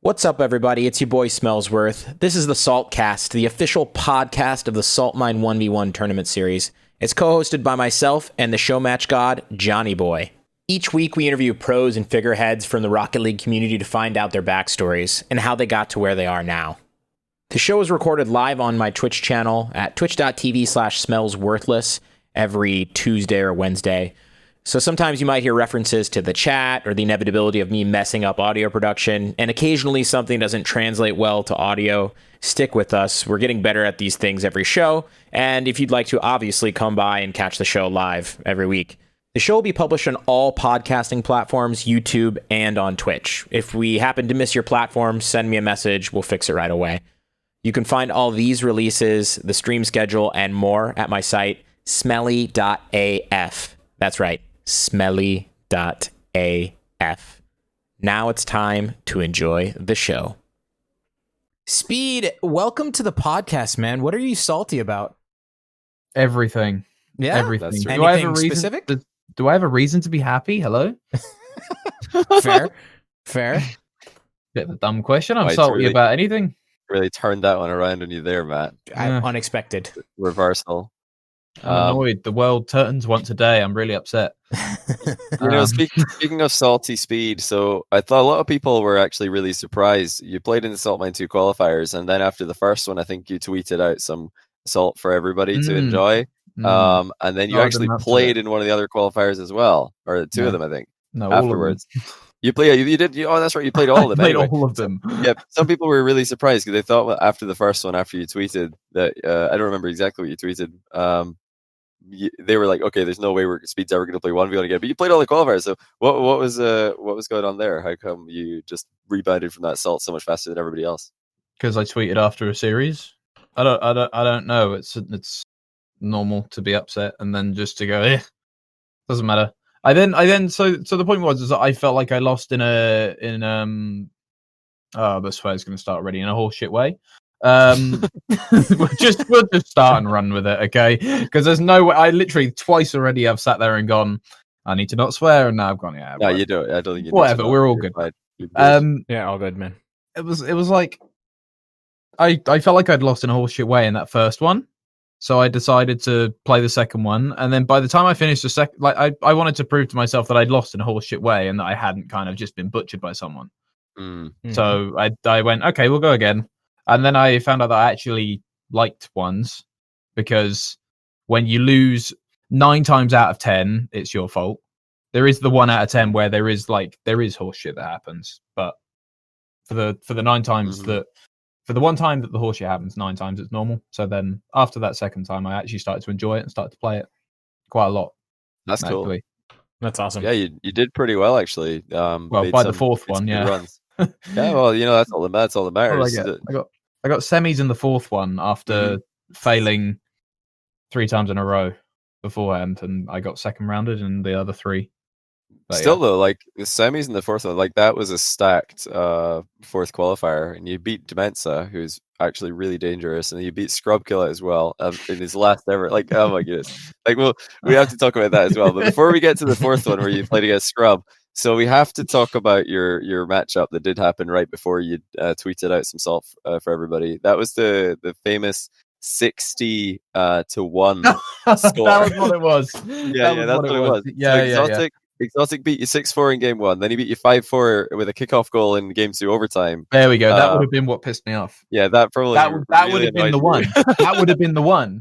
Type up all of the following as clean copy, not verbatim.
What's up, everybody? It's your boy Smellsworth. This is the Saltcast, the official podcast of the Salt Mine 1v1 tournament series. It's co-hosted by myself and the show match god, Johnny Boy. Each week, we interview pros and figureheads from the Rocket League community to find out their backstories and how they got to where they are now. The show is recorded live on my Twitch channel at twitch.tv/smellsworthless every Tuesday or Wednesday. So sometimes you might hear references to the chat or the inevitability of me messing up audio production, and occasionally something doesn't translate well to audio. Stick with us. We're getting better at these things every show, and if you'd like to, obviously come by and catch the show live every week. The show will be published on all podcasting platforms, YouTube, and on Twitch. If we happen to miss your platform, send me a message. We'll fix it right away. You can find all these releases, the stream schedule, and more at my site, smelly.af. That's right. Smelly.af. Now it's time to enjoy the show. Speed, welcome to the podcast, man. What are you salty about? Everything. Yeah, everything. Do I have a reason specific? Do I have a reason to be happy? Hello? Fair. Bit of a dumb question. I'm salty about anything. Really turned that one around on you there, Matt. Unexpected. Reversal. I'm annoyed. The world turns once a day. I'm really upset. Speaking of salty Speed, so I thought a lot of people were actually really surprised. You played in the Salt Mine 2 qualifiers, and then after the first one, I think you tweeted out some salt for everybody to enjoy. And then you actually played in one of the other qualifiers as well, or two of them, I think. No, afterwards. You did. Oh, that's right. You played all of them. I played all of them. Yeah. Some people were really surprised because they thought after the first one, after you tweeted that, I don't remember exactly what you tweeted. They were like, okay, there's no way Speed's ever going to play 1v1 again. But you played all the qualifiers. So what was going on there? How come you just rebounded from that salt so much faster than everybody else? Because I tweeted after a series. I don't know. It's normal to be upset and then just to go, doesn't matter. So the point was that I felt like I lost this fire's going to start already in a horseshit way. We'll just start and run with it, okay? Because there's no way. I literally twice already have sat there and gone, I need to not swear, and now I've gone, yeah. No, you don't. I don't think you. Whatever, we're all good. Yeah, all good, man. It was like I felt like I'd lost in a horseshit way in that first one. So I decided to play the second one, and then by the time I finished the second, I wanted to prove to myself that I'd lost in a horseshit way and that I hadn't kind of just been butchered by someone. So I went, okay, we'll go again, and then I found out that I actually liked ones because when you lose 9 times out of 10, it's your fault. There is the 1 out of 10 where there is horseshit that happens, but for the 9 times that. For the one time that the horseshit happens, 9 times it's normal. So then after that second time, I actually started to enjoy it and started to play it quite a lot. That's cool. That's awesome. Yeah, you did pretty well actually. By the fourth one, yeah. Runs. Yeah, well, that's all that matters. Well, I got semis in the fourth one after failing 3 times in a row beforehand, and I got second rounded in the other 3. But though, like the semis in the fourth one, like that was a stacked fourth qualifier, and you beat Demensa, who's actually really dangerous, and you beat Scrub Killa as well in his last ever. Like, oh my goodness! Like, well, we have to talk about that as well. But before we get to the fourth one, where you played against Scrub, so we have to talk about your matchup that did happen right before you tweeted out some salt for everybody. That was the famous 60 to 1 score. That was what it was. Yeah, that's what it was. Yeah. Exotic beat you 6-4 in game 1, then he beat you 5-4 with a kickoff goal in game 2 overtime. There we go. That would have been what pissed me off. Yeah, that probably that would have been the one. That would have been the one.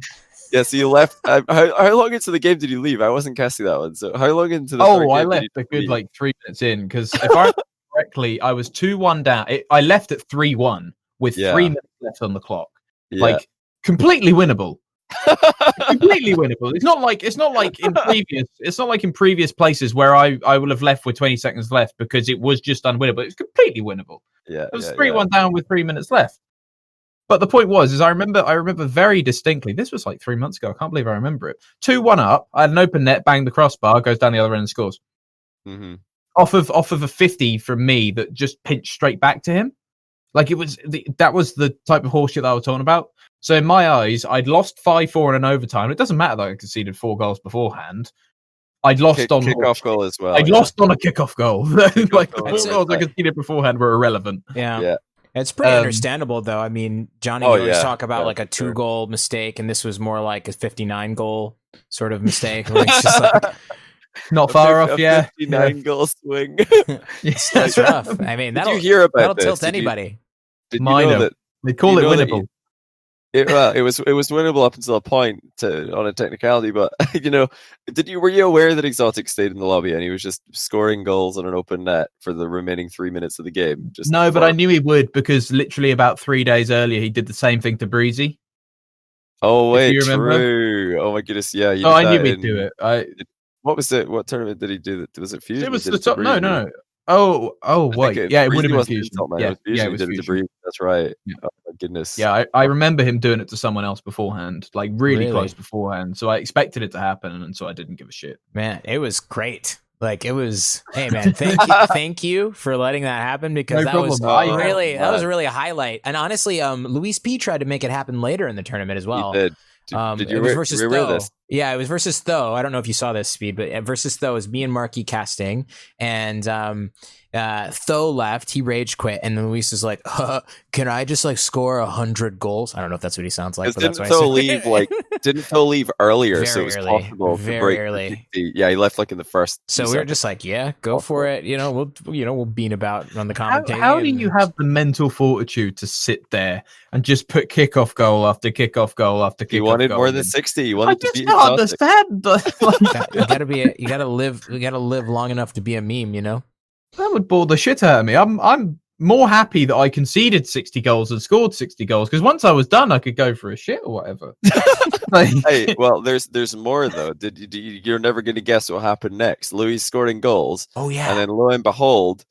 Yeah, so you left. How long into the game did you leave? I wasn't casting that one. So how long into the I left a good 3 minutes in, because if I remember correctly, I was 2-1 down. I left at 3-1 with 3 minutes left on the clock. Yeah. Completely winnable. Completely winnable. It's not like in previous places where I would have left with 20 seconds left because it was just unwinnable. It's completely winnable. Yeah, it was 3-1 down with 3 minutes left. But the point was, I remember very distinctly. This was 3 months ago. I can't believe I remember it. 2-1 up. I had an open net, banged the crossbar, goes down the other end and scores. Off of a 50 from me that just pinched straight back to him. That was the type of horseshit that I was talking about. So in my eyes, I'd lost 5-4 in an overtime. It doesn't matter that I conceded 4 goals beforehand. I'd lost on kickoff goal as well. I'd lost on a kickoff goal. Like goal. the 4 goals I conceded beforehand were irrelevant. Yeah. It's pretty understandable, though. I mean, Johnny, you always talk about like a 2-goal mistake, and this was more like a 59-goal sort of mistake. Where it's just like, not far off, 59-goal swing. That's rough. I mean, you hear about that'll this? tilt anybody. Did you know that they call it winnable? It was winnable up until a point on a technicality, but were you aware that Exotic stayed in the lobby and he was just scoring goals on an open net for the remaining 3 minutes of the game? But I knew he would, because literally about 3 days earlier he did the same thing to Breezy. Oh wait, true. Oh my goodness, yeah. I knew he'd do it. What was it? What tournament did he do? Was it Fusion? It was the top. No. Oh wait. It would have been Fusion. It was Fusion. That's right. Yeah. Oh my goodness. Yeah, I remember him doing it to someone else beforehand, like really close beforehand. So I expected it to happen, and so I didn't give a shit. Man, it was great. Like, it was. Hey man, thank you for letting that happen, because that was really a highlight. And honestly, Luis P tried to make it happen later in the tournament as well. He did. Did you versus Tho? Yeah, it was versus Tho. I don't know if you saw this, Speed, but versus Tho is me and Marky casting, and Tho left. He rage quit, and then Luis is like, "Can I just like score 100 goals?" I don't know if that's what he sounds like. But didn't Tho leave Didn't Tho leave earlier? Very so it was early. possible Very to break. Early. Yeah, he left like in the first. So we were just like, "Yeah, go for it." We'll bean about on the commentating. How do you have the mental fortitude to sit there and just put kickoff goal after kickoff goal after kickoff? He wanted more than 60. He wanted to be. I just don't understand. You gotta live long enough to be a meme, you know? That would bore the shit out of me. I'm more happy that I conceded 60 goals and scored 60 goals, because once I was done, I could go for a shit or whatever. Hey, well, there's more though. You're never going to guess what happened next. Louis scoring goals. Oh yeah, and then lo and behold,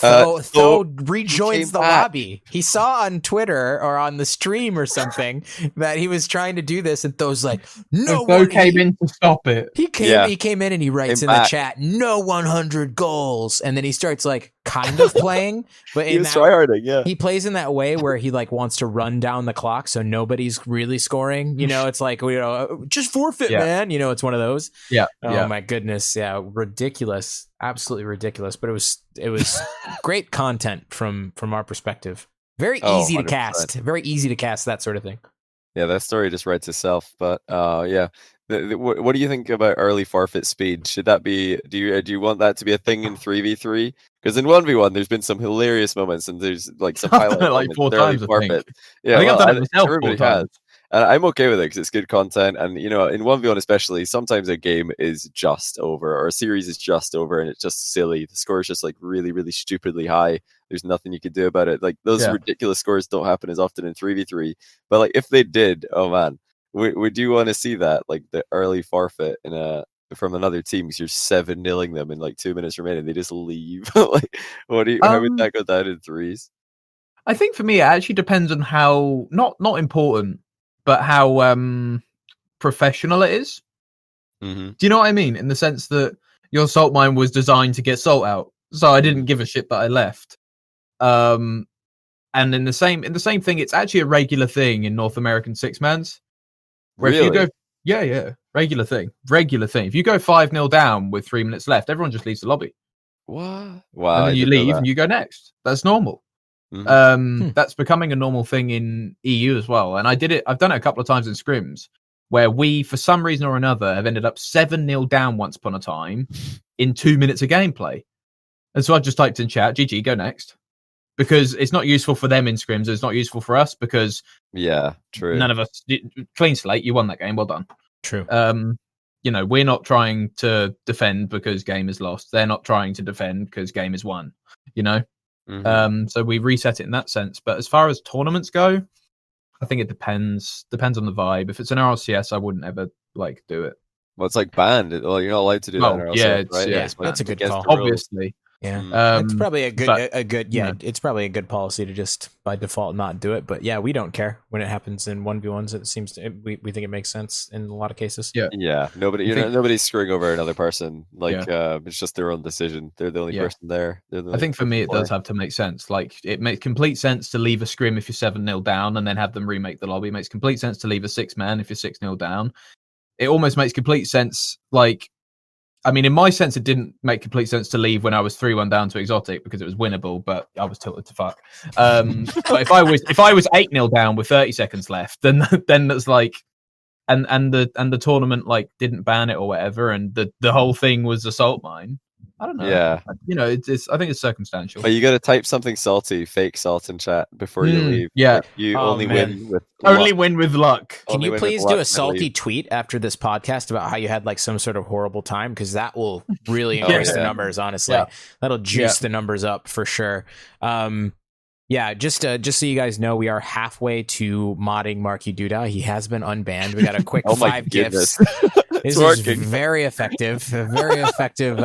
Tho rejoins the lobby. He saw on Twitter or on the stream or something that he was trying to do this, and Tho's like, "No." Tho came in to stop it. He came in and he writes in the chat, "No 100 goals," and then he starts like kind of playing, but he was tryharding. Yeah, he plays in that way where he like wants to run down the clock so nobody's really scoring. It's like, just forfeit, man. It's one of those. Yeah. Oh my goodness. Yeah, ridiculous. Absolutely ridiculous. But it was great content from our perspective. Very easy to cast. Very easy to cast that sort of thing. Yeah, that story just writes itself. But yeah. What do you think about early forfeit speed? Should that be? Do you want that to be a thing in 3v3? Because in 1v1, there's been some hilarious moments, and there's like some highlight like 4 times. Forfeit. Yeah, I think I've done it myself 4 times. I'm okay with it because it's good content, and in 1v1 especially, sometimes a game is just over, or a series is just over, and it's just silly. The score is just like really, really stupidly high. There's nothing you can do about it. Like those ridiculous scores don't happen as often in 3v3, but like if they did, oh man. Would you want to see that, like the early forfeit from another team, because you're 7-0ing them in like 2 minutes remaining, they just leave? Like, how would that go down in threes? I think for me, it actually depends on how not important, but how professional it is. Mm-hmm. Do you know what I mean? In the sense that your salt mine was designed to get salt out, so I didn't give a shit that I left. And in the same thing, it's actually a regular thing in North American six-mans. Where really? If you go, regular thing. If you go 5-0 down with 3 minutes left, everyone just leaves the lobby. What? Wow! And then you leave and you go next. That's normal. Mm-hmm. That's becoming a normal thing in EU as well. And I've done it a couple of times in scrims where we, for some reason or another, have ended up 7-0 down once upon a time in 2 minutes of gameplay. And so I just typed in chat, GG, go next. Because it's not useful for them in scrims. It's not useful for us because true. None of us clean slate. You won that game. Well done. True. We're not trying to defend because game is lost. They're not trying to defend because game is won. Mm-hmm. So we reset it in that sense. But as far as tournaments go, I think it depends on the vibe. If it's an RLCS, I wouldn't ever do it. Well, it's like banned. Well, you're not allowed to do that in RLCS, right? Yeah, that's a good call. Obviously. Yeah, it's probably a good. It's probably a good policy to just by default not do it. But yeah, we don't care when it happens in 1v1s. It seems we think it makes sense in a lot of cases. Yeah. Nobody's screwing over another person. It's just their own decision. They're the only person there. I think for me, it does have to make sense. Like it makes complete sense to leave a scrim if you're 7-0 down and then have them remake the lobby. It makes complete sense to leave a 6-man if you're 6-0 down. It almost makes complete sense. Like I mean, in my sense, it didn't make complete sense to leave when I was 3-1 down to exotic because it was winnable, but I was tilted to fuck. But if I was 8-0 down with 30 seconds left, then that's like, and the tournament like didn't ban it or whatever, and the whole thing was a salt mine. I don't know. Yeah. You know, it's I think it's circumstantial. But you got to type something salty, fake salt in chat before you leave. Yeah. Like, you Oh, only man. win with Only luck. win with luck. Can Only you win with please luck do and a salty leave. tweet after this podcast about how you had like some sort of horrible time? Because that will really Oh, increase the yeah. numbers, honestly. Yeah. That'll juice the numbers up for sure. Yeah, just so you guys know, we are halfway to modding Marky Duda. He has been unbanned. We got a quick Oh my 5 gifts. goodness. This It's is working. very effective. A very effective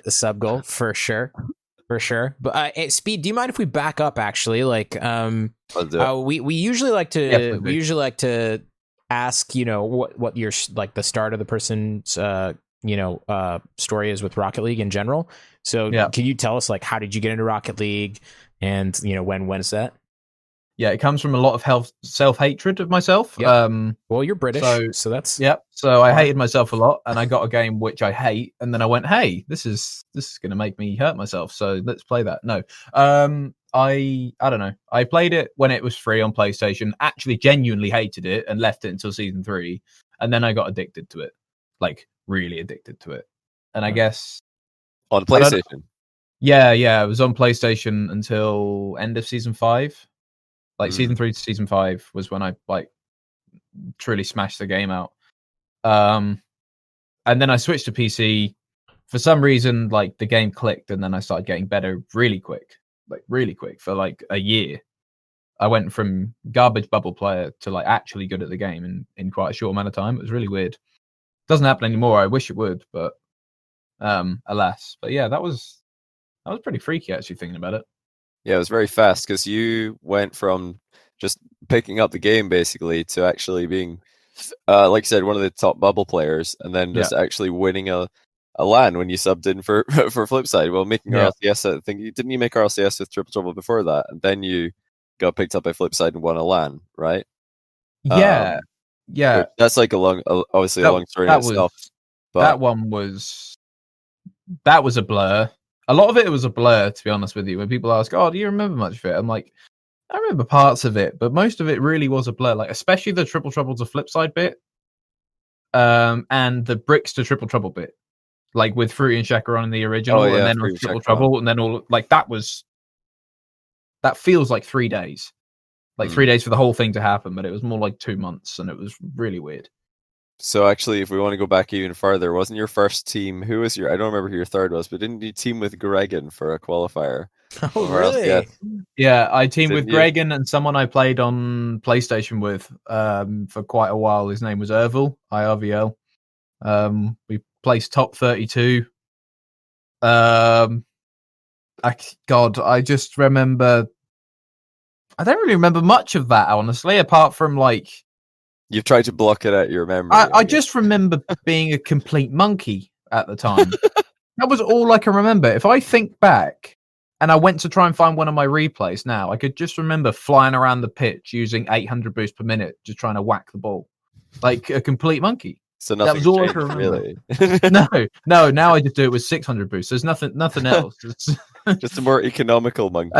sub goal for sure. For sure. But Speed, do you mind if we back up actually? Like Let's do it. we usually like to Yeah, ask, you know, what your like the start of the person's story is with Rocket League in general. So can you tell us like how did you get into Rocket League and you know when is that? Yeah, it comes from a lot of self-hatred of myself. Yep. Well, you're British, so that's So I hated myself a lot, and I got a game which I hate, and then I went, "Hey, this is going to make me hurt myself, so let's play that." No, I don't know. I played it when it was free on PlayStation. Actually, genuinely hated it, and left it until season 3, and then I got addicted to it, like really addicted to it. And I guess On PlayStation. Yeah, it was on PlayStation until end of season 5. Like season 3 to season 5 was when I like truly smashed the game out. And then I switched to PC. For some reason, like the game clicked, and then I started getting better really quick for like a year. I went from garbage bubble player to like actually good at the game in quite a short amount of time. It was really weird. Doesn't happen anymore. I wish it would, but alas. But yeah, that was pretty freaky actually thinking about it. Yeah, it was very fast because you went from just picking up the game basically to actually being, like you said, one of the top bubble players, and then just actually winning a LAN when you subbed in for for Flipside. Well, making RLCS, I think didn't you make RLCS with Triple Trouble before that, and then you got picked up by Flipside and won a LAN, right? Yeah. That's like obviously a long story in itself. But that one was a blur. A lot of it was a blur, to be honest with you. When people ask, "Oh, do you remember much of it?" I'm like, I remember parts of it, but most of it really was a blur. Like, especially the Triple Trouble to Flipside bit, and the bricks to Triple Trouble bit, like with Fruity and Chacaron in the original, and then on Triple Trouble, and then all like that feels like 3 days, like 3 days for the whole thing to happen, but it was more like 2 months, and it was really weird. So actually, if we want to go back even further, wasn't your first team? Who was I don't remember who your third was, but didn't you team with Gregan for a qualifier? Oh, really? Yeah, I teamed with Gregan and someone I played on PlayStation with for quite a while. His name was Irvil, IRVL. We placed top 32. I just remember. I don't really remember much of that, honestly, apart from like. You've tried to block it out of your memory. I just remember being a complete monkey at the time. That was all I can remember. If I think back, and I went to try and find one of my replays now, I could just remember flying around the pitch using 800 boosts per minute, just trying to whack the ball. Like a complete monkey. So nothing that was all changed, I can remember. Really. No, now I just do it with 600 boosts. There's nothing else. Just a more economical monkey.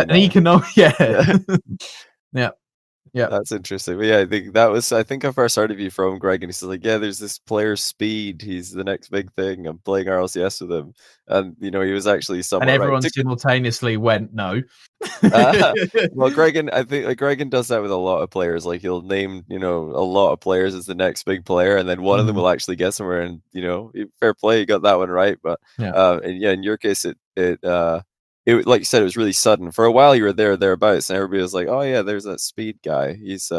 Yeah. That's interesting. But yeah, I think I first heard of you from Greg, and he's like, yeah, there's this player Speed. He's the next big thing. I'm playing RLCS with him. And, he was actually someone. And everyone simultaneously went, no. Well, Gregan, I think Gregan does that with a lot of players. Like he'll name, a lot of players as the next big player, and then one of them will actually get somewhere. And, fair play, you got that one right. But, in your case, it like you said, it was really sudden. For a while, you were thereabouts, and everybody was like, "Oh yeah, there's that Speed guy. He's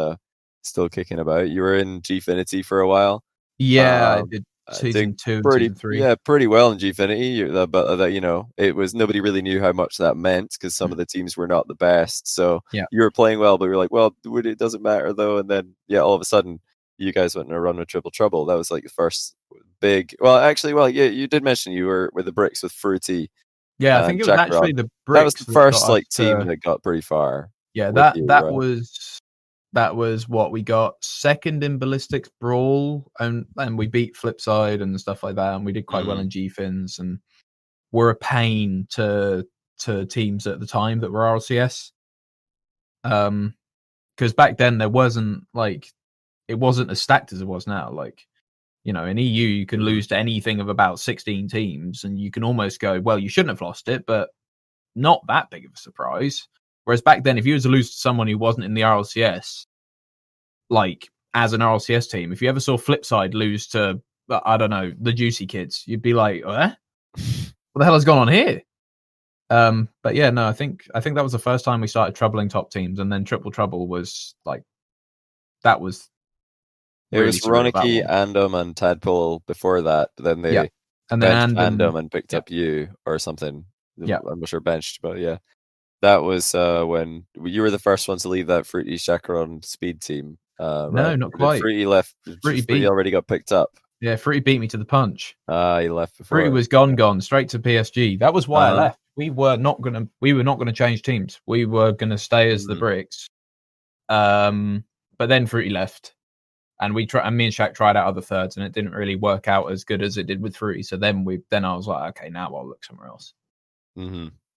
still kicking about." You were in Gfinity for a while. Yeah, I did season 2, season 3. Yeah, pretty well in Gfinity. But it was nobody really knew how much that meant because some of the teams were not the best. So you were playing well, but you were like, "Well, it doesn't matter though." And then all of a sudden, you guys went on a run with Triple Trouble. That was like the first big. You did mention you were with the bricks with Fruity. Yeah, I think it was actually the bricks. That was the first team that got pretty far. Yeah, that was that was what we got second in Ballistics Brawl, and we beat Flipside and stuff like that, and we did quite well in GFins, and were a pain to teams at the time that were RLCS. Because back then there wasn't like, it wasn't as stacked as it was now. Like, you know, in EU you can lose to anything of about 16 teams, and you can almost go, well, you shouldn't have lost it, but not that big of a surprise. Whereas back then, if you were to lose to someone who wasn't in the RLCS, like as an RLCS team, if you ever saw Flipside lose to, I don't know, the Juicy Kids, you'd be like, what the hell has gone on here? But yeah, no, I think that was the first time we started troubling top teams, and then Triple Trouble was like, that was. It was Ronicky, Andom, and Tadpole before that. But then they and then Andom and picked up you or something. Yeah, I'm not sure benched, but yeah, that was when you were the first one to leave that Fruity Chacaron speed team. No, right? not quite. Fruity left. Fruity already got picked up. Yeah, Fruity beat me to the punch. He left before. Fruity was gone straight to PSG. That was why I left. We were not gonna change teams. We were gonna stay as the Bricks. But then Fruity left, and me and Shaq tried out other thirds, and it didn't really work out as good as it did with Fruity. So then I was like, okay, now I'll look somewhere else.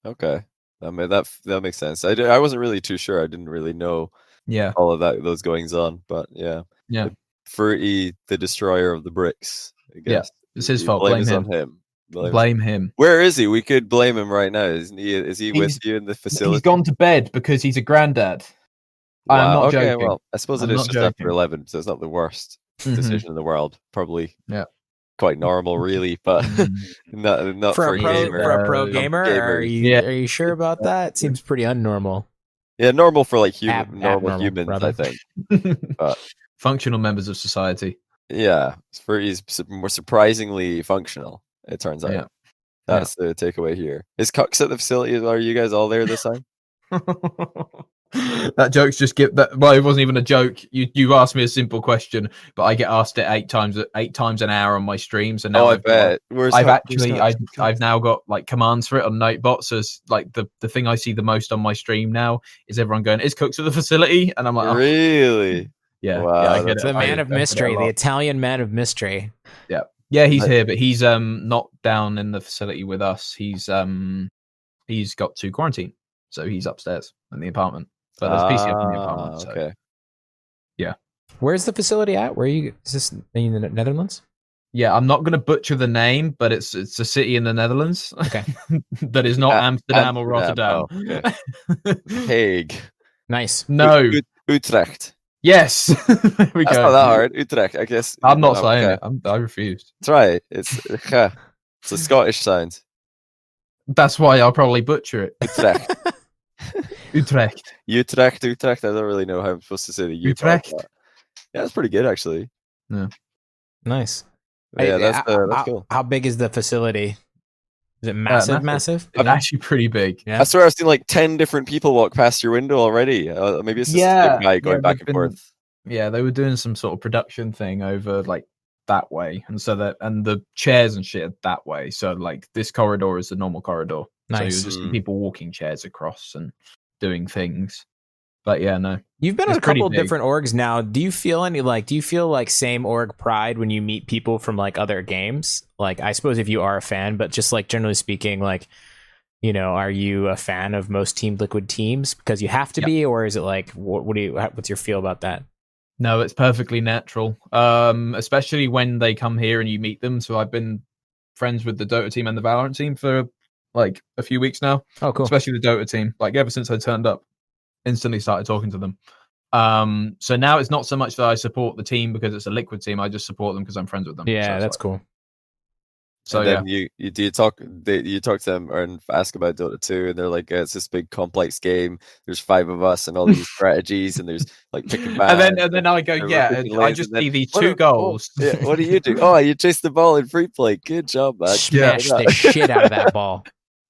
Okay, that makes sense. I wasn't really too sure. I didn't really know. Yeah, all of those goings on, but yeah. Fruity, the destroyer of the Bricks. I guess. Yeah, it's his fault. Blame him. Blame him. Where is he? We could blame him right now. Is he with you in the facility? He's gone to bed because he's a granddad. Wow. I'm not joking. Well, I suppose it is just after 11, so it's not the worst decision in the world. Probably quite normal, really, but not for a gamer. For a pro gamer, are you sure about that? It seems pretty unnormal. Yeah, normal for like normal humans, rather. I think. But functional members of society. Yeah, he's more surprisingly functional, it turns out. Yeah. That's the takeaway here. Is Cucks at the facility? Are you guys all there this time? That joke's just well, it wasn't even a joke. You asked me a simple question, but I get asked it 8 times an hour on my streams, and now I bet. I've now got like commands for it on Nightbot. So it's like the thing I see the most on my stream now is everyone going, "Is Cooks at the facility?" And I'm like, really? Yeah. Wow, yeah, I get it. The man of mystery, the Italian man of mystery. Yeah, he's here, but he's not down in the facility with us. He's got to quarantine, so he's upstairs in the apartment. But there's PC up in the apartment. So. Okay. Yeah. Where's the facility at? Is this in the Netherlands? Yeah, I'm not going to butcher the name, but it's a city in the Netherlands. Okay. That is not Amsterdam or Rotterdam. Oh, okay. Hague. Nice. No. Utrecht. Yes. There we That's go. not that hard. Utrecht, I guess. I'm not saying it. I refused. Try it. It's a Scottish sound. That's why I'll probably butcher it. Utrecht. Utrecht. Utrecht. I don't really know how I'm supposed to say the U Utrecht. Part, yeah, that's pretty good actually. Yeah. Nice. Yeah, that's cool. How big is the facility? Is it massive? Massive? It's actually pretty big. Yeah. I swear I've seen like 10 different people walk past your window already. Maybe it's just a big guy going back and forth. Yeah, they were doing some sort of production thing over like that way, and so the chairs and shit that way. So like this corridor is the normal corridor. Nice. So you're just people walking chairs across and doing things. But yeah, no. You've been on a couple of different orgs now. Do you feel like same org pride when you meet people from like other games? Like, I suppose if you are a fan, but just like generally speaking, like, you know, are you a fan of most Team Liquid teams because you have to be, or is it like what's your feel about that? No, it's perfectly natural. Especially when they come here and you meet them. So I've been friends with the Dota team and the Valorant team for like a few weeks now. Oh, cool. Especially the Dota team. Like ever since I turned up, instantly started talking to them. So now it's not so much that I support the team because it's a Liquid team. I just support them because I'm friends with them. Yeah, so that's cool. So then you talk to them and ask about Dota 2, and they're like, it's this big complex game. There's 5 of us and all these strategies, and there's like picking back. and then I go, I just see these 2 goals. What do you do? Oh, you chase the ball in free play. Good job, man. Smash the shit out of that ball.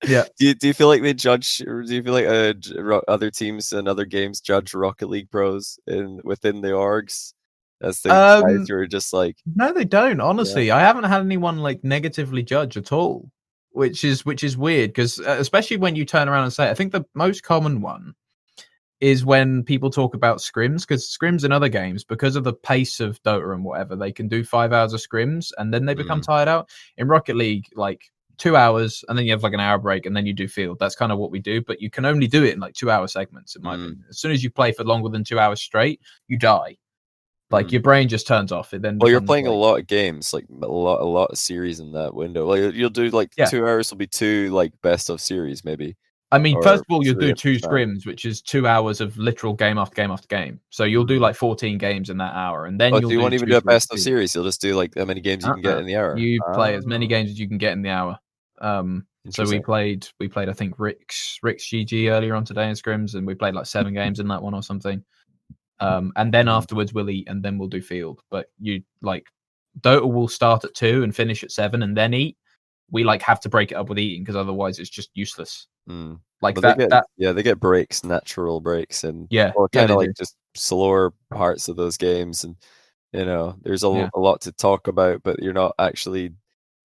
Yeah. Do you feel like they judge? Or do you feel like other teams and other games judge Rocket League pros within the orgs? As the guys who are just like, no, they don't. Honestly, I haven't had anyone like negatively judge at all, which is weird because especially when you turn around and say, I think the most common one is when people talk about scrims, because scrims in other games, because of the pace of Dota and whatever, they can do 5 hours of scrims and then they become tired out. In Rocket League, like 2 hours and then you have like an hour break and then you do field. That's kind of what we do, but you can only do it in like 2 hour segments, in my opinion. As soon as you play for longer than 2 hours straight, you die. Like your brain just turns off. It then you're playing a lot of games, like a lot of series in that window. Like you'll do like 2 hours will be 2 like best of series maybe. I mean, first of all, you'll do 2 scrims, which is 2 hours of literal game after game after game. So you'll do like 14 games in that hour, and then you won't even do a best of series. You'll just do like how many games you can get in the hour. You play as many games as you can get in the hour. So we played. I think Rick's GG earlier on today in scrims, and we played like 7 games in that one or something. And then afterwards we'll eat, and then we'll do field. But you like Dota will start at 2 and finish at 7, and then eat. We like have to break it up with eating because otherwise it's just useless. Like they get breaks, natural breaks, and kind of like just slower parts of those games, and there's a lot to talk about, but you're not actually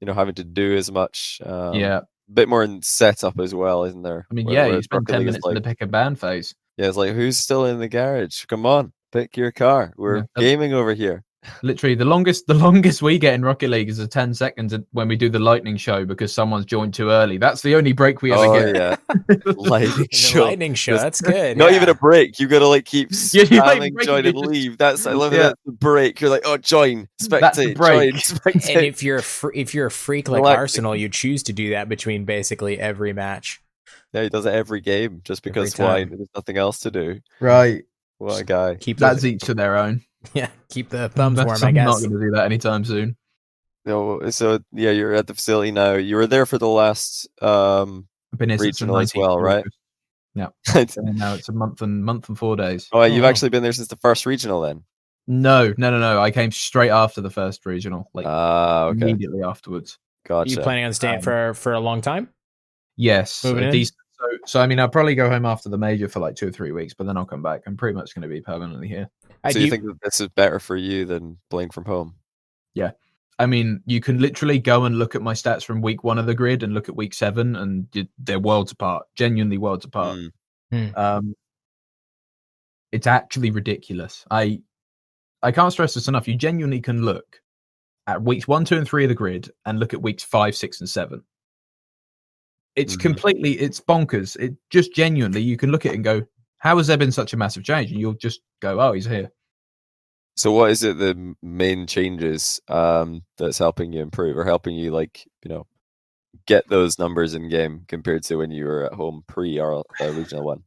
having to do as much. A bit more in setup as well, isn't there? I mean, you spend 10 minutes in the pick and ban phase. Yeah, it's like, who's still in the garage? Come on, pick your car. We're gaming over here. Literally, the longest we get in Rocket League is a 10 seconds when we do the lightning show because someone's joined too early. That's the only break we ever get. Yeah, lightning show. That's good. Not even a break. You got to like keep spamming join and leave. I love it. That's the break. You're like, oh, join, spectate, join, spectate. And if you're a freak like Arsenal, you choose to do that between basically every match. Yeah, he does it every game just because why? There's nothing else to do. Right. What a guy. That's each to their own. Yeah, keep the thumbs warm, I guess. I'm not going to do that anytime soon. No, so you're at the facility now. You were there for the last I've been here regional as well, right? Yeah. Now it's a month and 4 days. Oh, you've actually been there since the first regional then? No. I came straight after the first regional, immediately afterwards. Gotcha. Are you planning on staying for a long time? Yes. So I mean, I'll probably go home after the major for like 2 or 3 weeks, but then I'll come back. I'm pretty much going to be permanently here. So you think that this is better for you than playing from home? Yeah. I mean, you can literally go and look at my stats from week 1 of the grid and look at week 7, and they're worlds apart, genuinely worlds apart. It's actually ridiculous. I can't stress this enough. You genuinely can look at weeks 1, 2, and 3 of the grid and look at weeks 5, 6, and 7. It's it's bonkers. It just genuinely, you can look at it and go, how has there been such a massive change? And you'll just go, oh, he's here. So what is it, the main changes that's helping you improve or helping you get those numbers in game compared to when you were at home pre-regional 1?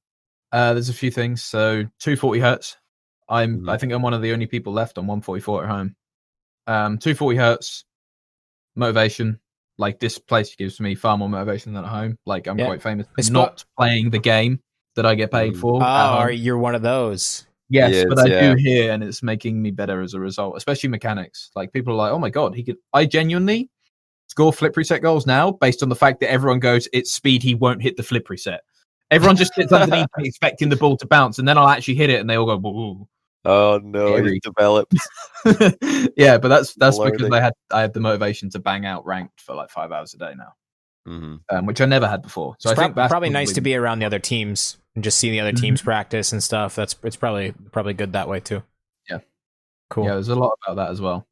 There's a few things. So 240 hertz. I think I'm one of the only people left on 144 at home. 240 hertz, motivation. Like, this place gives me far more motivation than at home. Like, I'm quite famous for not playing the game that I get paid for. Oh, you're one of those. Yes, but I do here, and it's making me better as a result, especially mechanics. Like, people are like, oh my God, I genuinely score flip reset goals now based on the fact that everyone goes, it's speed, he won't hit the flip reset. Everyone just sits underneath me expecting the ball to bounce, and then I'll actually hit it, and they all go, woo. Oh no, he developed. Yeah, but that's because I had the motivation to bang out ranked for like 5 hours a day now, which I never had before. So I think that's probably nice to be around the other teams and just see the other teams practice and stuff. It's probably good that way too. Yeah, cool. Yeah, there's a lot about that as well.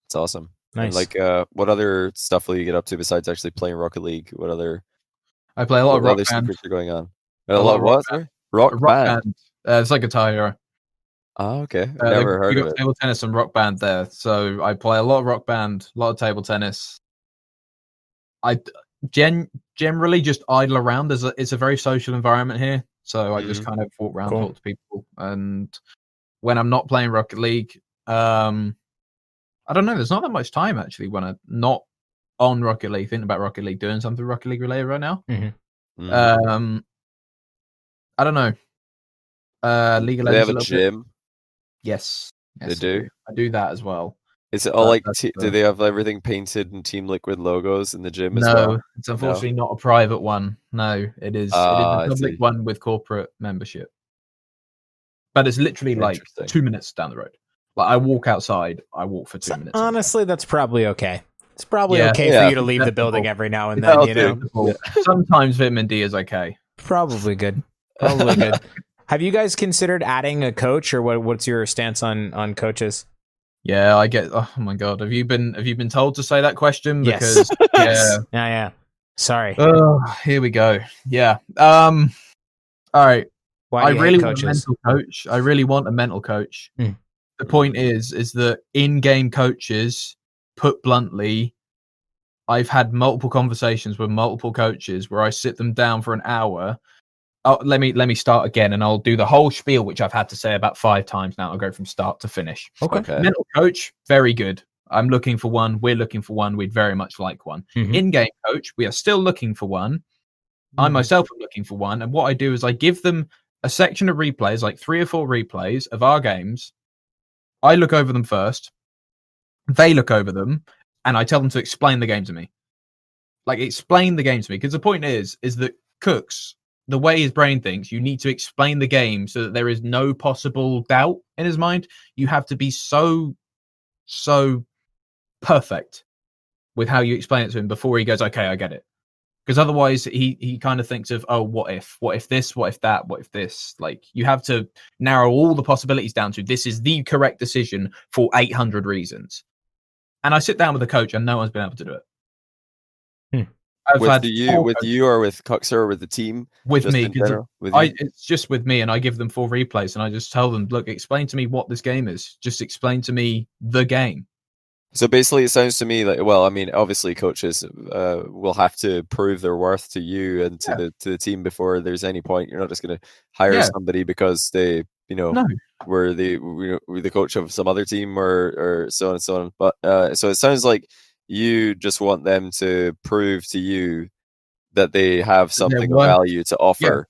It's awesome. Nice. And what other stuff will you get up to besides actually playing Rocket League? What other? I play a lot of Rock Band. Secrets are going on. A lot of what? Rock Band. It's like Guitar Hero. Oh, okay. I've never heard of it. Table tennis and Rock Band there. So I play a lot of Rock Band, a lot of table tennis. I generally just idle around. It's a very social environment here. So I just kind of walk around, talk to people. And when I'm not playing Rocket League, I don't know. There's not that much time actually when I'm not on Rocket League, thinking about Rocket League, doing something Rocket League related right now. I don't know. League of Legends. They have a gym. Yes, they do. I do that as well. Is it all do they have everything painted in Team Liquid logos in the gym as well? No, it's unfortunately not a private one. No, it is a public one with corporate membership. But it's literally like 2 minutes down the road. Like, I walk outside, I walk for 2 minutes. Honestly, that's probably okay. It's probably okay for you to leave the building every now and then, Sometimes vitamin D is okay. Probably good. Probably good. Have you guys considered adding a coach, or what's your stance on coaches? Yeah, I get. Oh my god, have you been told to say that question? Yes. Because Yeah. Sorry. Oh, here we go. Yeah. All right. Why do you hate want a coaches? mental coach. I really want a mental coach. Hmm. The point is that in-game coaches, put bluntly, I've had multiple conversations with multiple coaches where I sit them down for an hour. Oh, let me start again, and I'll do the whole spiel, which I've had to say about 5 times now. I'll go from start to finish. Okay. Mental coach, very good. I'm looking for one. We're looking for one. We'd very much like one. Mhm. In-game coach, we are still looking for one. I myself am looking for one. And what I do is I give them a section of replays, like 3 or 4 replays of our games. I look over them first. They look over them, and I tell them to explain the game to me. Like, explain the game to me. Because the point is that Cooks, the way his brain thinks, you need to explain the game so that there is no possible doubt in his mind. You have to be so perfect with how you explain it to him before he goes, okay, I get it. Because otherwise he kind of thinks of, oh, what if this, what if that, what if this? Like, you have to narrow all the possibilities down to this is the correct decision for 800 reasons. And I sit down with a coach and no one's been able to do it. I've with had you or with Coxer or with the team? With me, because it's just with me, and I give them 4 replays, and I just tell them, look, explain to me what this game is. Just explain to me the game. So basically, it sounds to me like, well, I mean, obviously, coaches will have to prove their worth to you and to the team before there's any point. You're not just going to hire somebody because they, were the coach of some other team or so on and so on. But so it sounds like you just want them to prove to you that they have something of value to offer,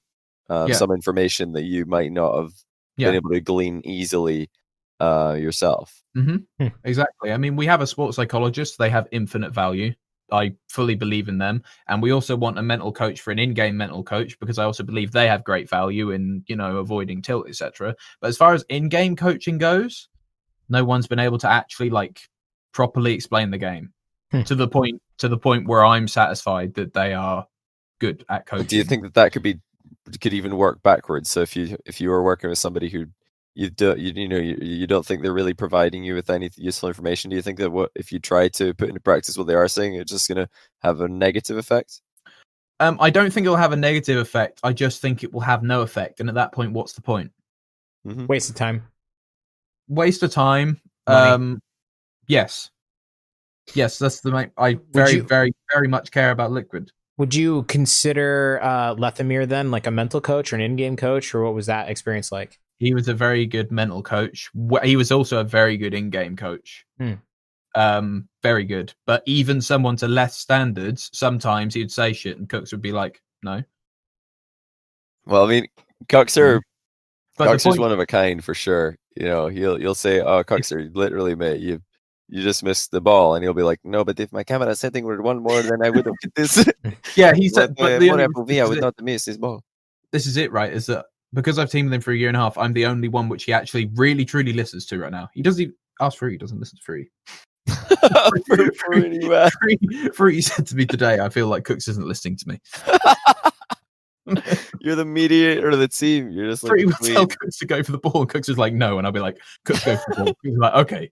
some information that you might not have been able to glean easily yourself. Mm-hmm. Exactly. I mean, we have a sports psychologist. They have infinite value. I fully believe in them. And we also want a mental coach for an in-game mental coach, because I also believe they have great value in, avoiding tilt, etc. But as far as in-game coaching goes, no one's been able to actually properly explain the game to the point where I'm satisfied that they are good at coaching. Do you think that could even work backwards? So if you were working with somebody who you don't think they're really providing you with any useful information, do you think that if you try to put into practice what they are saying, it's just going to have a negative effect? I don't think it'll have a negative effect. I just think it will have no effect. And at that point, what's the point? Mm-hmm. Waste of time. Waste of time. Yes, that's the main. I very, very much care about Liquid. Would you consider Lethamir then like a mental coach or an in-game coach, or what was that experience like? He was a very good mental coach. He was also a very good in-game coach. Very good. But even someone to less standards, sometimes he'd say shit and Cooks would be like, no. Well, I mean, Coxer's one of a kind for sure. You'll say, oh, Coxer, literally, mate, you just missed the ball, and he'll be like, no, but if my camera setting were one more, then I would have hit this. Yeah, he said, but I would not miss this ball. This is it, right? Is that because I've teamed with him for a year and a half, I'm the only one which he actually really truly listens to right now. He doesn't even ask Fruity, doesn't listen to Fruity. Fruity said to me today, I feel like Cooks isn't listening to me. You're the mediator of the team. You're just Fruity would tell Cooks to go for the ball, and Cooks is like, no, and I'll be like, Cooks, go for the ball. He's like, okay.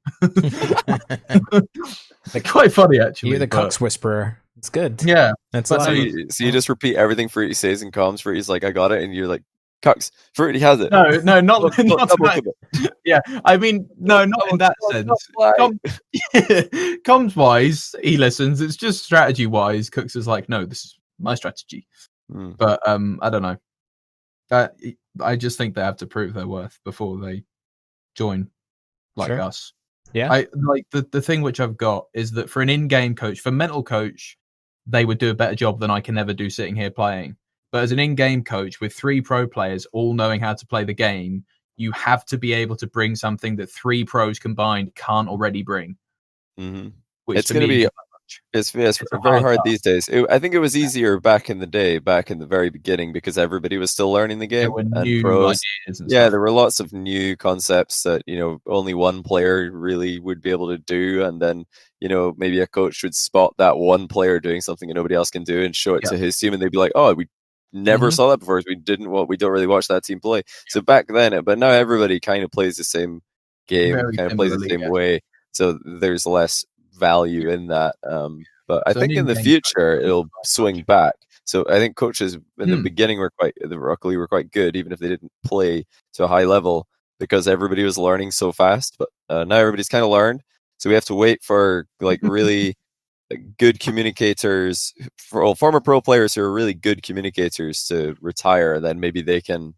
Quite funny, actually. You're the Cooks whisperer. It's good. Yeah. That's so you just repeat everything Fruity says in comms. Fruity's like, I got it, and you're like, Cooks, Fruity has it. No, not yeah, I mean, no, not in that sense. Comms wise, he listens. It's just strategy wise. Cooks is like, no, this is my strategy. But I don't know. I just think they have to prove their worth before they join us. Yeah. I like the thing which I've got is that for an in-game coach, for mental coach, they would do a better job than I can ever do sitting here playing. But as an in-game coach with 3 pro players all knowing how to play the game, you have to be able to bring something that 3 pros combined can't already bring. Mm-hmm. It's going to be it's very hard these days. I think it was easier back in the day, back in the very beginning, because everybody was still learning the game. And pros, there were lots of new concepts that only one player really would be able to do, and then maybe a coach would spot that one player doing something that nobody else can do and show it to his team, and they'd be like, oh, never saw that before. We don't really watch that team play. So back then, but now everybody kind of plays the same game, kind of plays the same way. So there's less value in that. But I think in the future it'll swing back. So I think coaches in the beginning the Rocket League were quite good, even if they didn't play to a high level, because everybody was learning so fast. But now everybody's kind of learned, so we have to wait for like really good communicators, former pro players who are really good communicators to retire. Then maybe they can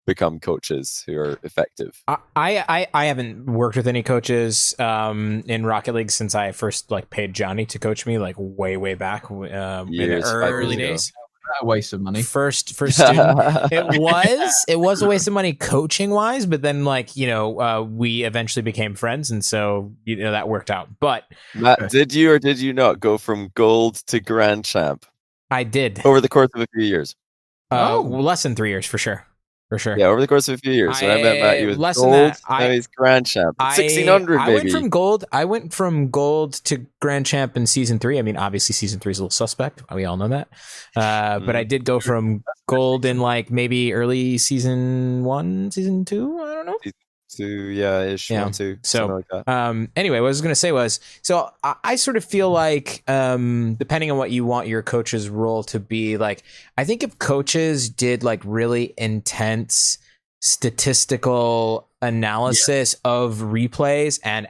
become coaches who are effective. I haven't worked with any coaches in Rocket League since I first paid Johnny to coach me way back in the early days. A waste of money. First student. it was a waste of money coaching wise, but then we eventually became friends, and so that worked out. But Matt, did you or did you not go from gold to grand champ? I did over the course of a few years. Less than 3 years for sure. Yeah, over the course of a few years. When I met Matt, he was less gold, than that. Now he's grand champ. 1600, baby. I went from gold to grand champ in season 3. I mean, obviously season 3 is a little suspect. We all know that. But I did go from gold in maybe early season 1, season 2. I don't know. 1, 2. So like that. Anyway, what I was going to say was, so I sort of feel like depending on what you want your coach's role to be, I think if coaches did really intense statistical analysis of replays and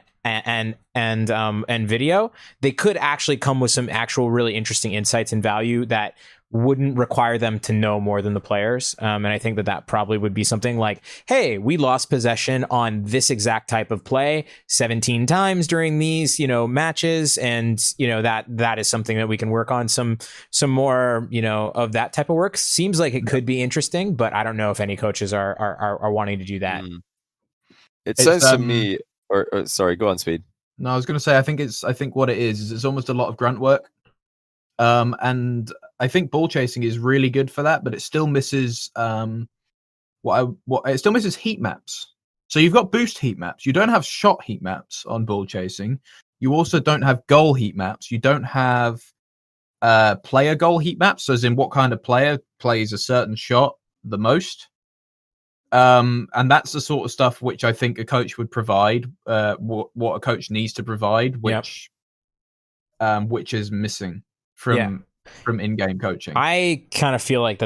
video, they could actually come with some actual really interesting insights and value that wouldn't require them to know more than the players. And I think that probably would be something like, hey, we lost possession on this exact type of play 17 times during these, matches. And, that is something that we can work on some more, of that type of work. Seems like it could be interesting, but I don't know if any coaches are wanting to do that. It sounds to me, or sorry, go on, Speed. No, I was going to say, I think what it is it's almost a lot of grunt work. And I think ball chasing is really good for that, but it still misses it still misses heat maps. So you've got boost heat maps. You don't have shot heat maps on ball chasing. You also don't have goal heat maps. You don't have player goal heat maps, as in what kind of player plays a certain shot the most. And that's the sort of stuff which I think a coach would provide, what a coach needs to provide, which is missing from in-game coaching. I kind of feel like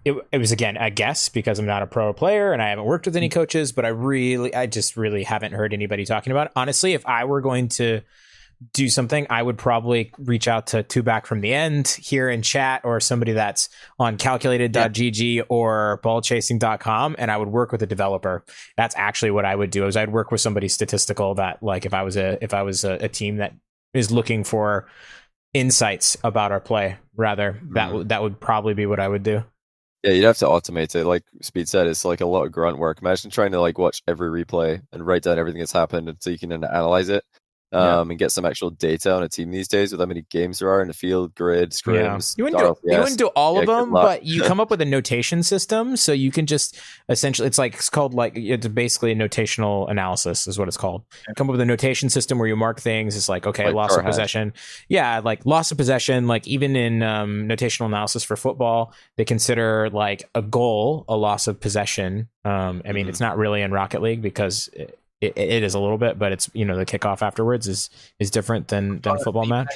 it was, again, a guess because I'm not a pro player and I haven't worked with any coaches, but I just really haven't heard anybody talking about it. Honestly, if I were going to do something, I would probably reach out to Two Back from the End here in chat, or somebody that's on calculated.gg or ballchasing.com, and I would work with a developer. That's actually what I would do, is I'd work with somebody statistical that, if I was a team that is looking for insights about our play, rather. That would probably be what I would do. Yeah, you'd have to automate it. Like Speed said, it's a lot of grunt work. Imagine trying to watch every replay and write down everything that's happened, and so you can then analyze it and get some actual data on a team these days with how many games there are in the field, grid, scrims. You wouldn't do all of them, but you come up with a notation system, so you can just essentially, it's called it's basically a notational analysis is what it's called. You come up with a notation system where you mark things. It's loss of possession. Yeah, loss of possession. Even in notational analysis for football, they consider a goal a loss of possession. I mean, it's not really in Rocket League because it is a little bit, but it's the kickoff afterwards is different than a football match.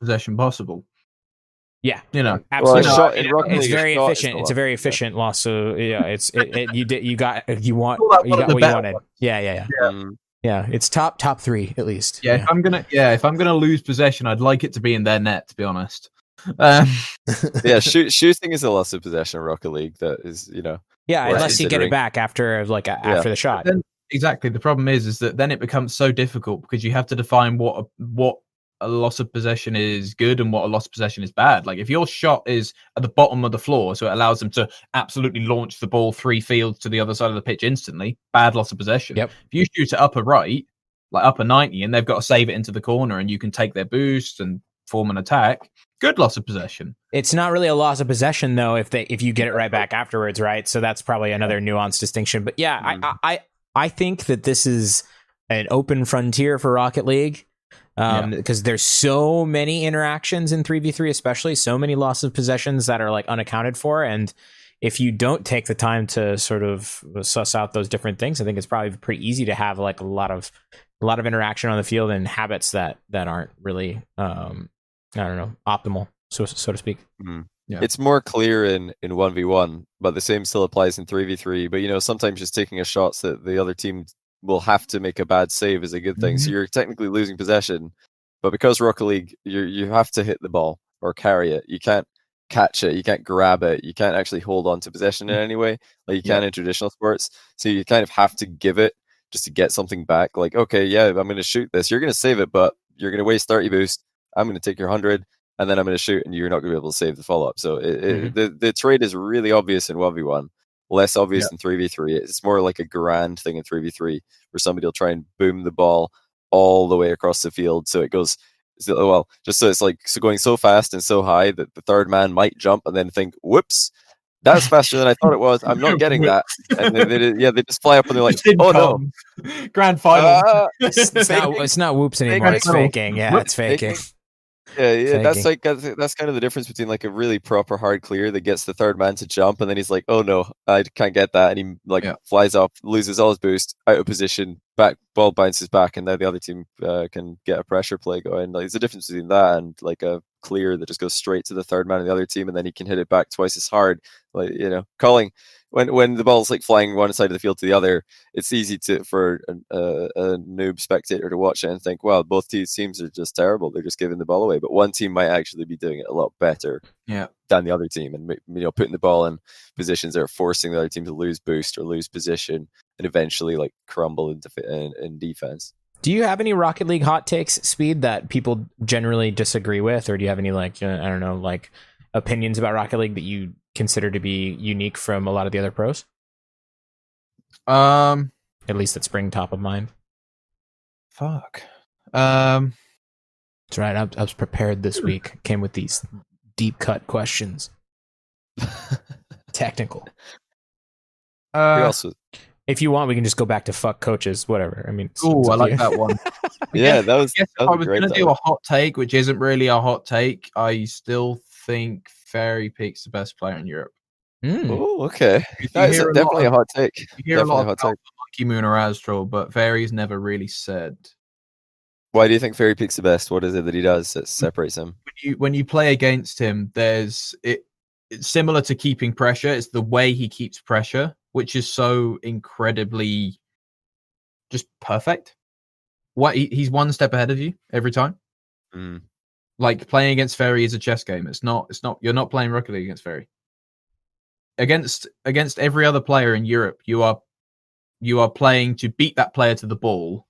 Possession possible. Yeah, absolutely. It's very efficient. It's a very efficient loss. So yeah, you got what you wanted. Yeah. It's top 3 at least. Yeah. If I'm gonna lose possession, I'd like it to be in their net, to be honest. Shooting is a loss of possession in Rocket League. That is, unless you get it back after the shot. Exactly. The problem is that then it becomes so difficult because you have to define what a loss of possession is good and what a loss of possession is bad. If your shot is at the bottom of the floor, so it allows them to absolutely launch the ball 3 fields to the other side of the pitch instantly, bad loss of possession. Yep. If you shoot it upper right, upper 90, and they've got to save it into the corner and you can take their boost and form an attack, good loss of possession. It's not really a loss of possession though if you get it right back afterwards, right? So that's probably another nuanced distinction. But yeah, I think that this is an open frontier for Rocket League because there's so many interactions in 3v3, especially so many loss of possessions that are unaccounted for. And if you don't take the time to sort of suss out those different things, I think it's probably pretty easy to have like a lot of interaction on the field and habits that aren't really I don't know, optimal, so to speak. Yeah. It's more clear in 1v1, but the same still applies in 3v3. But sometimes just taking a shot so that the other team will have to make a bad save is a good thing. So you're technically losing possession, but because Rocket League, you have to hit the ball or carry it. You can't catch it, you can't grab it, you can't actually hold on to possession in any way like you can in traditional sports. So you kind of have to give it just to get something back. Like, okay, yeah, I'm going to shoot this. You're going to save it, but you're going to waste 30 boost. I'm going to take your 100, and then I'm going to shoot, and you're not going to be able to save the follow-up. So the trade is really obvious in 1v1, less obvious in 3v3. It's more like a grand thing in 3v3, where somebody will try and boom the ball all the way across the field. So it goes, well, just so it's like going so fast and so high that the third man might jump and then think, whoops, that's faster than I thought it was. I'm not getting that. And they just fly up and they're like, oh no. Grand final. It's not whoops anymore. It's faking. Yeah, it's faking. Yeah, that's kind of the difference between like a really proper hard clear that gets the third man to jump, and then he's like, "Oh no, I can't get that," and he flies up, loses all his boost, out of position, back ball bounces back, and now the other team can get a pressure play going. Like, there's a difference between that and like a clear that just goes straight to the third man of the other team, and then he can hit it back twice as hard. Like, calling when the ball's like flying one side of the field to the other, it's easy for a noob spectator to watch it and think, well, both teams are just terrible. They're just giving the ball away. But one team might actually be doing it a lot better than the other team, and putting the ball in positions that are forcing the other team to lose boost or lose position and eventually like crumble in defense. Do you have any Rocket League hot takes, Speed, that people generally disagree with, or do you have any like I don't know, like opinions about Rocket League that you consider to be unique from a lot of the other pros? At least that spring top of mind. Fuck. That's right. I was prepared this week. Came with these deep cut questions. Technical. If you want, we can just go back to fuck coaches. Whatever. I mean, oh, I like that one. That was. If I was going to do a hot take, which isn't really a hot take, I still think Fairy Peak's the best player in Europe. Oh, okay. That is definitely a hot take. You hear definitely a lot about Monkey Moon or Astral, but Fairy's never really said. Why do you think Fairy Peak's the best? What is it that he does that separates him? When you play against him, it's similar to keeping pressure. It's the way he keeps pressure, which is so incredibly just perfect. He's one step ahead of you every time. Like, playing against Fairy is a chess game. It's not. You're not playing Rocket League against Fairy. Against every other player in Europe, you are playing to beat that player to the ball,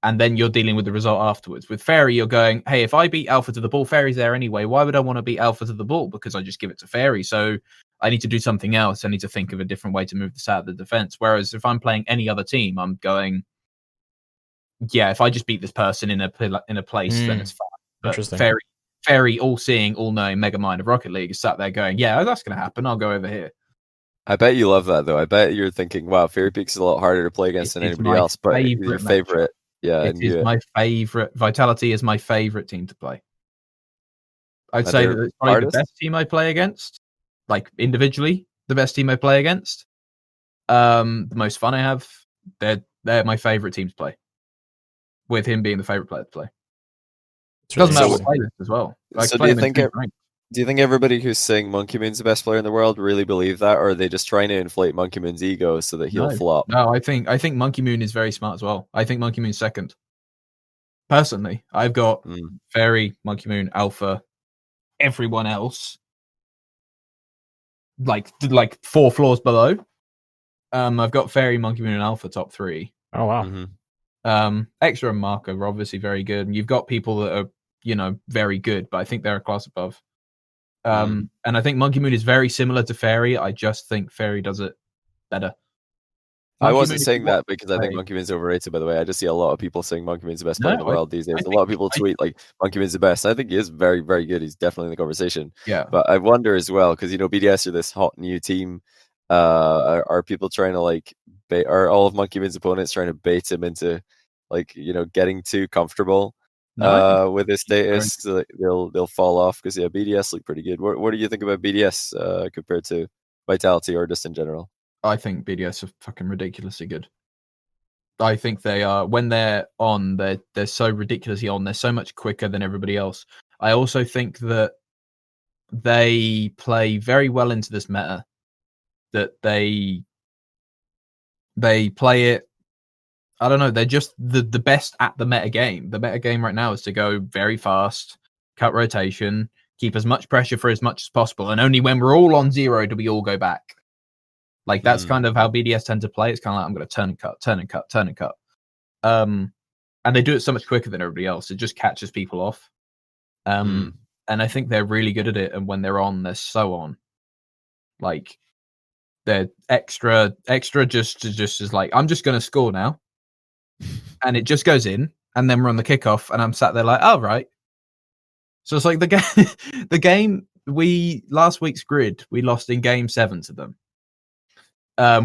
and then you're dealing with the result afterwards. With Fairy, you're going, hey, if I beat Alpha to the ball, Fairy's there anyway. Why would I want to beat Alpha to the ball? Because I just give it to Fairy. So I need to do something else. I need to think of a different way to move this out of the defense. Whereas if I'm playing any other team, I'm going, yeah, if I just beat this person in a place, then it's fine. But interesting. Fairy, all-seeing, all-knowing Mega Mind of Rocket League is sat there going, yeah, that's going to happen. I'll go over here. I bet you love that, though. I bet you're thinking, wow, Fairy Peak's a lot harder to play against than anybody else. But your favorite. Yeah, it is my favorite. Vitality is my favorite team to play. I'd say that it's probably the best team I play against. Like, individually, the best team I play against. The most fun I have. They're my favorite team to play. With him being the favorite player to play. It doesn't matter what play as well. So do you think everybody who's saying Monkey Moon's the best player in the world really believe that, or are they just trying to inflate Monkey Moon's ego so that he'll flop? No, I think Monkey Moon is very smart as well. I think Monkey Moon's second. Personally, I've got Fairy, Monkey Moon, Alpha, everyone else like 4 floors below. I've got Fairy, Monkey Moon, and Alpha top 3. Oh wow. Extra and Marker are obviously very good, and you've got people that are very good, but I think they're a class above. And I think Monkey Moon is very similar to Fairy. I just think Fairy does it better. I wasn't saying that because I think Monkey Moon's overrated, by the way. I just see a lot of people saying Monkey Moon's the best player in the world these days. A lot of people tweet like Monkey Moon's the best. I think he is very, very good. He's definitely in the conversation. Yeah. But I wonder as well, because BDS are this hot new team. Are people trying to like are all of Monkey Moon's opponents trying to bait him into getting too comfortable with his status, so they'll fall off? Because BDS look pretty good. What do you think about BDS compared to Vitality or just in general? I think BDS are fucking ridiculously good. I think they are, when they're on, they're so ridiculously on. They're so much quicker than everybody else. I also think that they play very well into this meta. That they play it. I don't know. They're just the best at the meta game. The meta game right now is to go very fast, cut rotation, keep as much pressure for as much as possible, and only when we're all on 0 do we all go back. Like that's kind of how BDS tend to play. It's kind of like I'm going to turn and cut, turn and cut, turn and cut. And they do it so much quicker than everybody else. It just catches people off. And I think they're really good at it. And when they're on, they're so on. Like they're extra just is like, I'm just going to score now. And it just goes in. And then we're on the kickoff. And I'm sat there like, oh, right. So it's like the game, last week's grid, we lost in game 7 to them.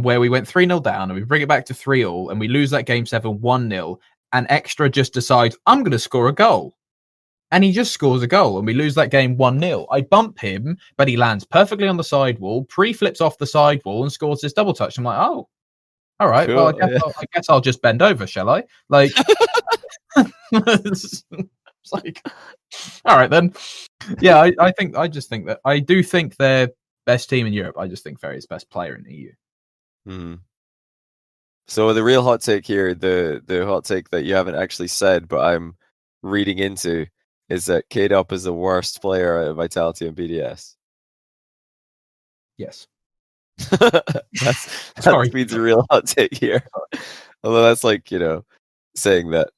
Where we went 3-0 down and we bring it back to 3-3 and we lose that game 7 1-0 and Extra just decides I'm going to score a goal and he just scores a goal and we lose that game 1-0. I bump him but he lands perfectly on the sidewall, pre-flips off the sidewall and scores this double touch. I'm like, oh, all right, cool. Well I guess I'll just bend over, shall I? Like it's like, all right then. Yeah, I just think that I do think they're best team in Europe. I just think Ferry's best player in the EU. So the real hot take here, the hot take that you haven't actually said, but I'm reading into, is that K-Dop is the worst player at Vitality and BDS. Yes. That means a real hot take here. Although that's like, saying that,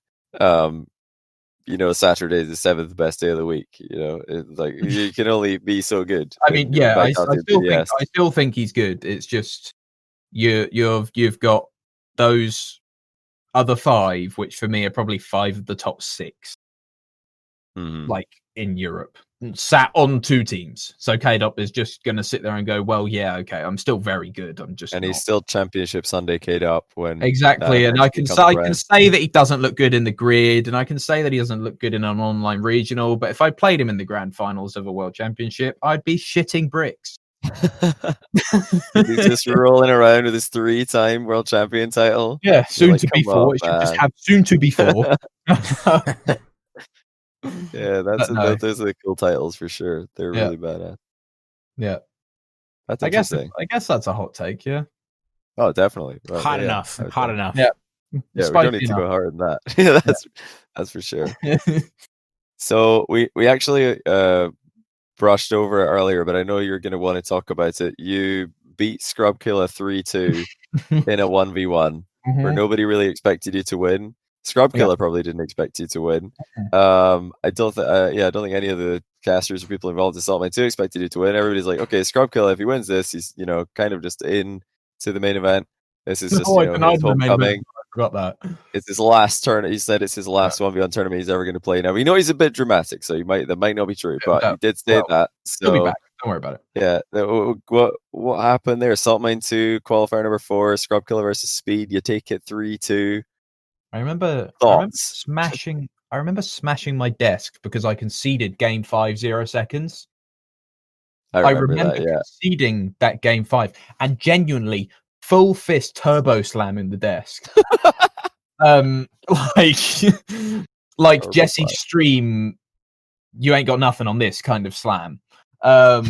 Saturday is the 7th best day of the week. It's like you can only be so good. I mean, yeah, I still think he's good. It's just you've got those other 5, which for me are probably 5 of the top 6, like in Europe, sat on 2 teams. So K-Dop is just going to sit there and go, well, yeah, okay, I'm still very good. I'm just, and he's still Championship Sunday K-Dop when exactly. And I can say that he doesn't look good in the grid, and I can say that he doesn't look good in an online regional. But if I played him in the grand finals of a world championship, I'd be shitting bricks. He's just rolling around with his 3-time world champion title. Yeah, soon to be 4. It should just have soon to be 4. Yeah, those are the cool titles for sure. They're really badass. Yeah, that's interesting. I guess that's a hot take. Yeah. Oh, definitely. Well, hot enough. Hot enough. Yeah. Yeah, we don't need to go harder than that. Yeah, that's for sure. So we actually brushed over it earlier, but I know you're going to want to talk about it. You beat Scrub Killa 3-2 in a 1v1 where nobody really expected you to win. Scrub Killa probably didn't expect you to win. I don't think any of the casters or people involved in Salt Mine 2 expected you to win. Everybody's like, okay, Scrub Killa, if he wins this, he's kind of just in to the main event. This is just his homecoming. Forgot that. It's his last turn. He said it's his last 1v1 tournament he's ever going to play. Now we know he's a bit dramatic, so that might not be true, but he did say that. So he'll be back. Don't worry about it. Yeah. What happened there? Salt Mine 2, qualifier number 4, Scrub Killa versus Speed. You take it 3-2. I remember smashing my desk because I conceded game 5 0 seconds. I remember conceding that game 5 and genuinely full fist turbo slamming the desk. like Jesse's stream, you ain't got nothing on this kind of slam. I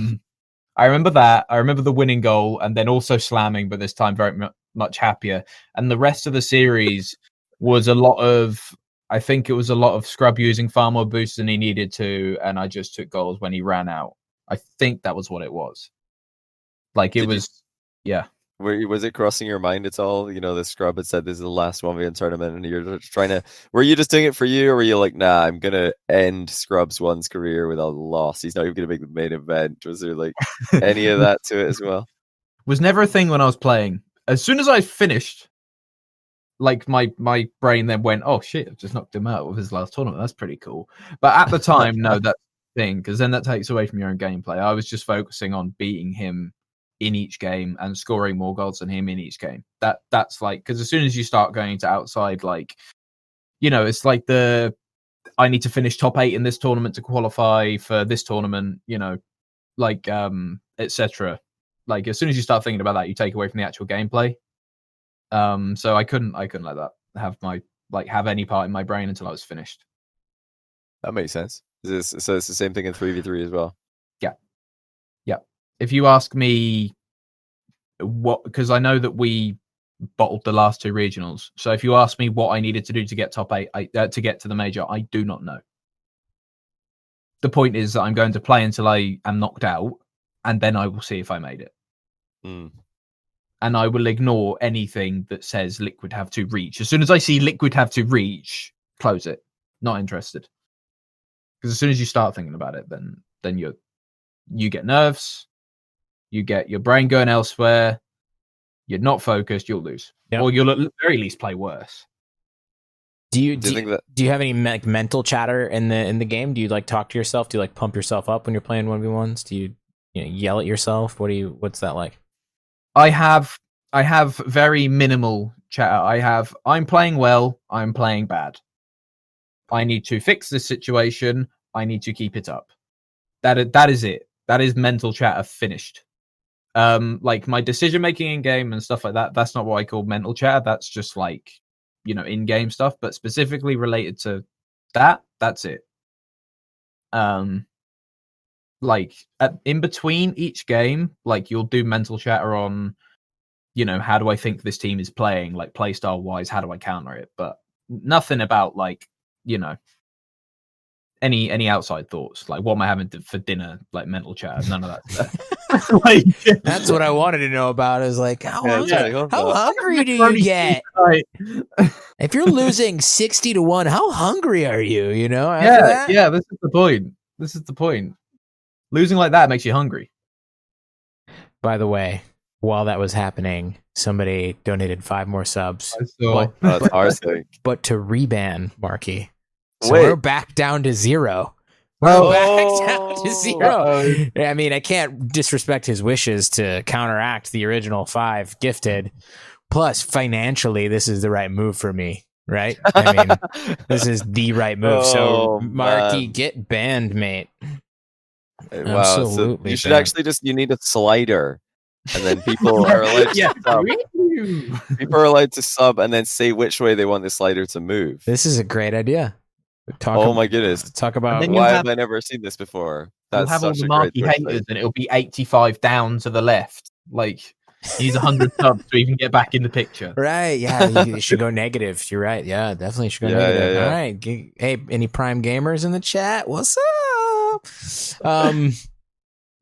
remember that. I remember the winning goal and then also slamming, but this time very much happier. And the rest of the series was I think it was a lot of Scrub using far more boosts than he needed to, and I just took goals when he ran out. I think that was what it was. Like it was. Was it crossing your mind at all? The Scrub had said this is the last 1v1 tournament, and you're just trying to. Were you just doing it for you, or were you like, nah, I'm gonna end Scrub's one's career with a loss? He's not even gonna make the main event. Was there like any of that to it as well? Was never a thing when I was playing. As soon as I finished, like my brain then went, oh shit, I've just knocked him out with his last tournament. That's pretty cool. But at the time, no, that's the thing, because then that takes away from your own gameplay. I was just focusing on beating him in each game and scoring more goals than him in each game. That's like, because as soon as you start going to outside, like, it's like I need to finish top 8 in this tournament to qualify for this tournament, like etc. like as soon as you start thinking about that, you take away from the actual gameplay. So I couldn't let that have any part in my brain until I was finished. That makes sense. So it's the same thing in 3v3 as well. Yeah. If you ask me because I know that we bottled the last 2 regionals. So if you ask me what I needed to do to get top 8, to get to the major, I do not know. The point is that I'm going to play until I am knocked out, and then I will see if I made it. And I will ignore anything that says Liquid have to reach. As soon as I see Liquid have to reach, close it. Not interested. Because as soon as you start thinking about it, then you get nerves, you get your brain going elsewhere, you're not focused, you'll lose. Yep. Or you'll at the very least play worse. Do you have any mental chatter in the game? Do you like talk to yourself? Do you like pump yourself up when you're playing 1v1s? Do you yell at yourself? What's that like? I have very minimal chatter. I'm playing well, I'm playing bad. I need to fix this situation, I need to keep it up. That is it. That is mental chatter finished. Like my decision making in game and stuff like that, that's not what I call mental chatter. That's just like, in game stuff, but specifically related to that's it. Like in between each game, like you'll do mental chatter on, how do I think this team is playing, like playstyle wise, how do I counter it? But nothing about like, any outside thoughts, like what am I having for dinner, like mental chatter, none of that stuff. Like, that's what I wanted to know about, is like how hungry do you get? If you're losing 60-1, how hungry are you? Yeah, this is the point. Losing like that makes you hungry. By the way, while that was happening, somebody donated 5 more subs. But to reban Marky. So we're back down to 0. We're back down to 0. I mean, I can't disrespect his wishes to counteract the original 5 gifted. Plus, financially, this is the right move for me, right? I mean, this is the right move. So, Marky, get banned, mate. Wow. Absolutely. So you should you need a slider. And then people are allowed to sub. People are allowed to sub and then say which way they want the slider to move. This is a great idea. My goodness. Talk about why have I never seen this before? That's have all the Marky haters and it'll be 85 down to the left. Like, he's 100 subs to even get back in the picture. Right, yeah. You should go negative. You're right. Yeah, definitely should go negative. Yeah. All right. Hey, any Prime gamers in the chat? What's up?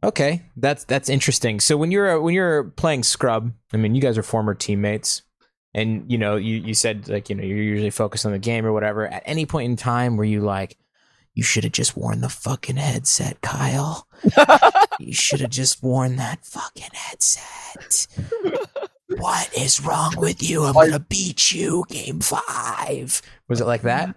Okay, that's interesting. So when you're playing Scrub, I mean, you guys are former teammates. And, you said, like, you're usually focused on the game or whatever. At any point in time, were you like, you should have just worn the fucking headset, Kyle? You should have just worn that fucking headset. What is wrong with you? I'm going to beat you, game 5. Was it like that?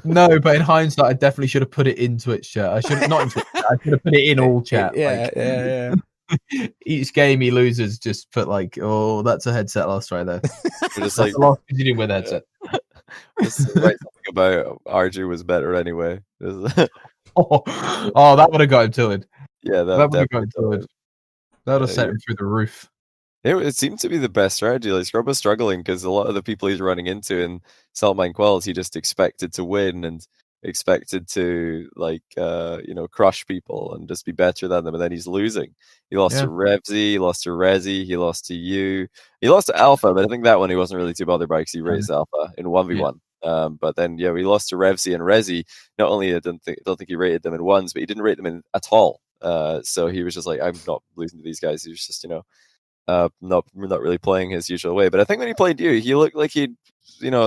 No, but in hindsight, I definitely should have put it in Twitch chat. I should have not in Twitch chat. I should have put it in all chat. Yeah. Each game he loses, just put like, oh, that's a headset loss right there. Just like loss because you didn't win headset. Just write something about RG was better anyway. that would have got him tilted. Yeah, that would have got him tilted. That would have set him through the roof. It seemed to be the best strategy. Like, Scrub was struggling because a lot of the people he's running into in Saltmine Quells, he just expected to win and expected to crush people and just be better than them, and then he's losing. He lost to Revsy, he lost to Rezi, he lost to you, he lost to Alpha, but I think that one he wasn't really too bothered by because he raised Alpha in 1v1. But then we lost to Revsy and Rezi. Not only I don't think he rated them in ones, but he didn't rate them in at all. So he was just like, I'm not losing to these guys. He was just not really playing his usual way. But I think when he played you, he looked like he'd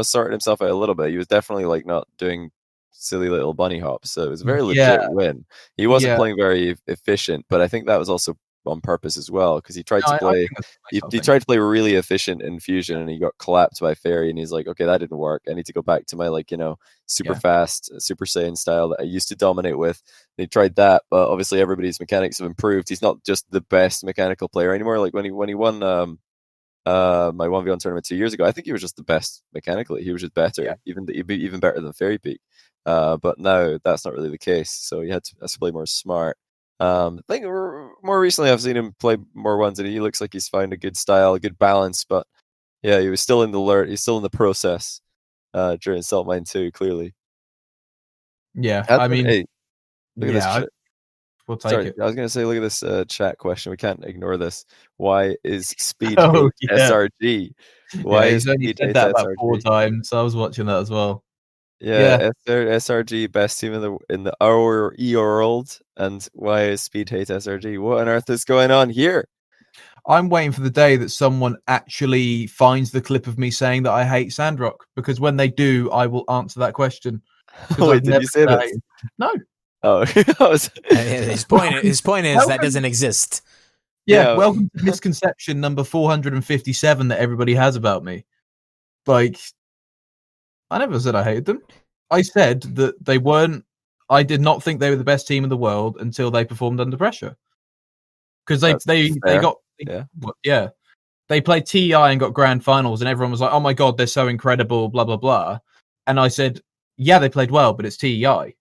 sorted himself out a little bit. He was definitely like not doing silly little bunny hops, so it was a very legit win. He wasn't playing very efficient, but I think that was also on purpose as well, because he tried to play he tried to play really efficient in Fusion and he got clapped by Fairy, and he's like, okay, that didn't work. I need to go back to my super fast Super Saiyan style that I used to dominate with. And he tried that, but obviously everybody's mechanics have improved. He's not just the best mechanical player anymore. Like when he won my 1v1 tournament 2 years ago, I think he was just the best mechanically. He was just better, even better than Fairy Peak. But now that's not really the case, so he had to play more smart. I think more recently I've seen him play more ones, and he looks like he's found a good style, a good balance. But yeah, he was still in the he's still in the process during Salt Mine 2, clearly. Yeah, Hey, look at this. yeah, we'll take Sorry, it. I was going to say, look at this chat question. We can't ignore this. Why is Speed Oh, hate yeah. SRG? Why Yeah, is he's only Speed said hate that about 4 SRG? times. So I was watching that as well. Yeah, SRG best team in the our world, and why is Speed hate SRG? What on earth is going on here? I'm waiting for the day that someone actually finds the clip of me saying that I hate Sandrock, because when they do, I will answer that question. Wait, did you say this? No. Oh, His point is that doesn't exist. Yeah, welcome to misconception number 457 that everybody has about me. Like, I never said I hated them. I said that they weren't. I did not think they were the best team in the world until they performed under pressure. Because they got they played TEI and got grand finals, and everyone was like, "Oh my god, they're so incredible!" Blah blah blah. And I said, "Yeah, they played well, but it's TEI.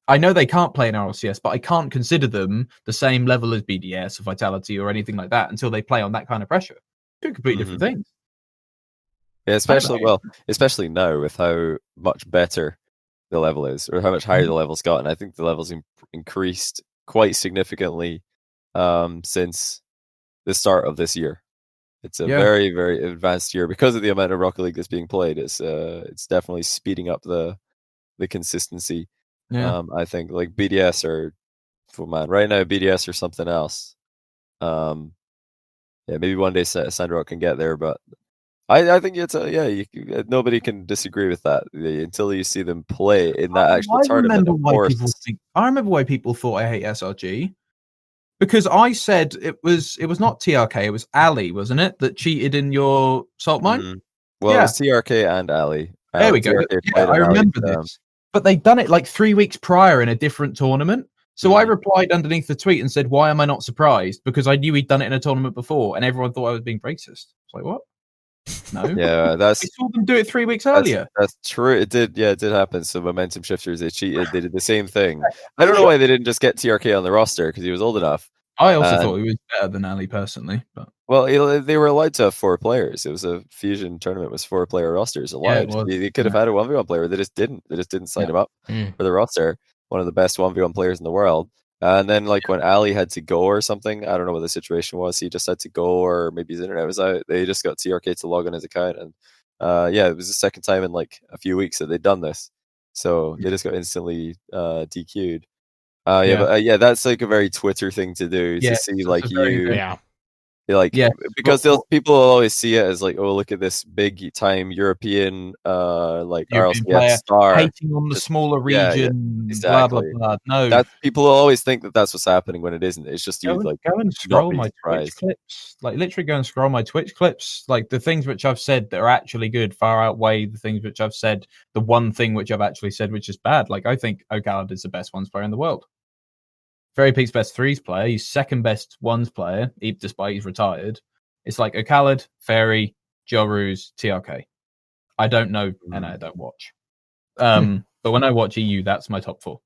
I know they can't play in RLCS, but I can't consider them the same level as BDS or Vitality or anything like that until they play on that kind of pressure. Two completely different things." Yeah, especially now with how much better the level is, or how much higher the level's gotten. I think the level's increased quite significantly since the start of this year. It's a very, very advanced year because of the amount of Rocket League that's being played. It's definitely speeding up the consistency. Yeah. I think like BDS or right now BDS or something else. Yeah, maybe one day Sandrock can get there, but I think it's nobody can disagree with that until you see them play in that actual tournament. I remember why people thought I hate SRG, because I said it was not TRK, it was Ali, wasn't it, that cheated in your Salt Mine? Well, it was TRK and Ali. There we go. Yeah, I remember this. But they'd done it like 3 weeks prior in a different tournament. So I replied underneath the tweet and said, "Why am I not surprised?" Because I knew he'd done it in a tournament before, and everyone thought I was being racist. It's like, what? No. Yeah, I saw them do it 3 weeks earlier. That's true. It did. Yeah, it did happen. So momentum shifters, they cheated. They did the same thing. I don't know why they didn't just get TRK on the roster, because he was old enough. I also thought he was better than Ali personally, but well, they were allowed to have 4 players. It was a fusion tournament with 4-player rosters allowed. Yeah, they could have had a 1v1 player. They just didn't. They just didn't sign him up for the roster. One of the best 1v1 players in the world. And then, like, when Ali had to go or something, I don't know what the situation was. He just had to go, or maybe his internet was out. They just got TRK to log on his account, and it was the second time in like a few weeks that they'd done this. So they just got instantly DQ'd. That's like a very Twitter thing to do, to see like because people will always see it as like, oh, look at this big time European like RLCS star hating on the smaller region, exactly. Blah, blah, blah. No, people will always think that that's what's happening when it isn't. It's just go and scroll my Twitch clips. Like, literally go and scroll my Twitch clips. Like, the things which I've said that are actually good far outweigh the things which I've said. The one thing which I've actually said which is bad. Like, I think O'Gallard is the best ones player in the world. Very Peak's best threes player. He's second best ones player, despite he's retired. It's like O'Callard, Fairy, Jorus, TRK. I don't know, and I don't watch. But when I watch EU, that's my top 4.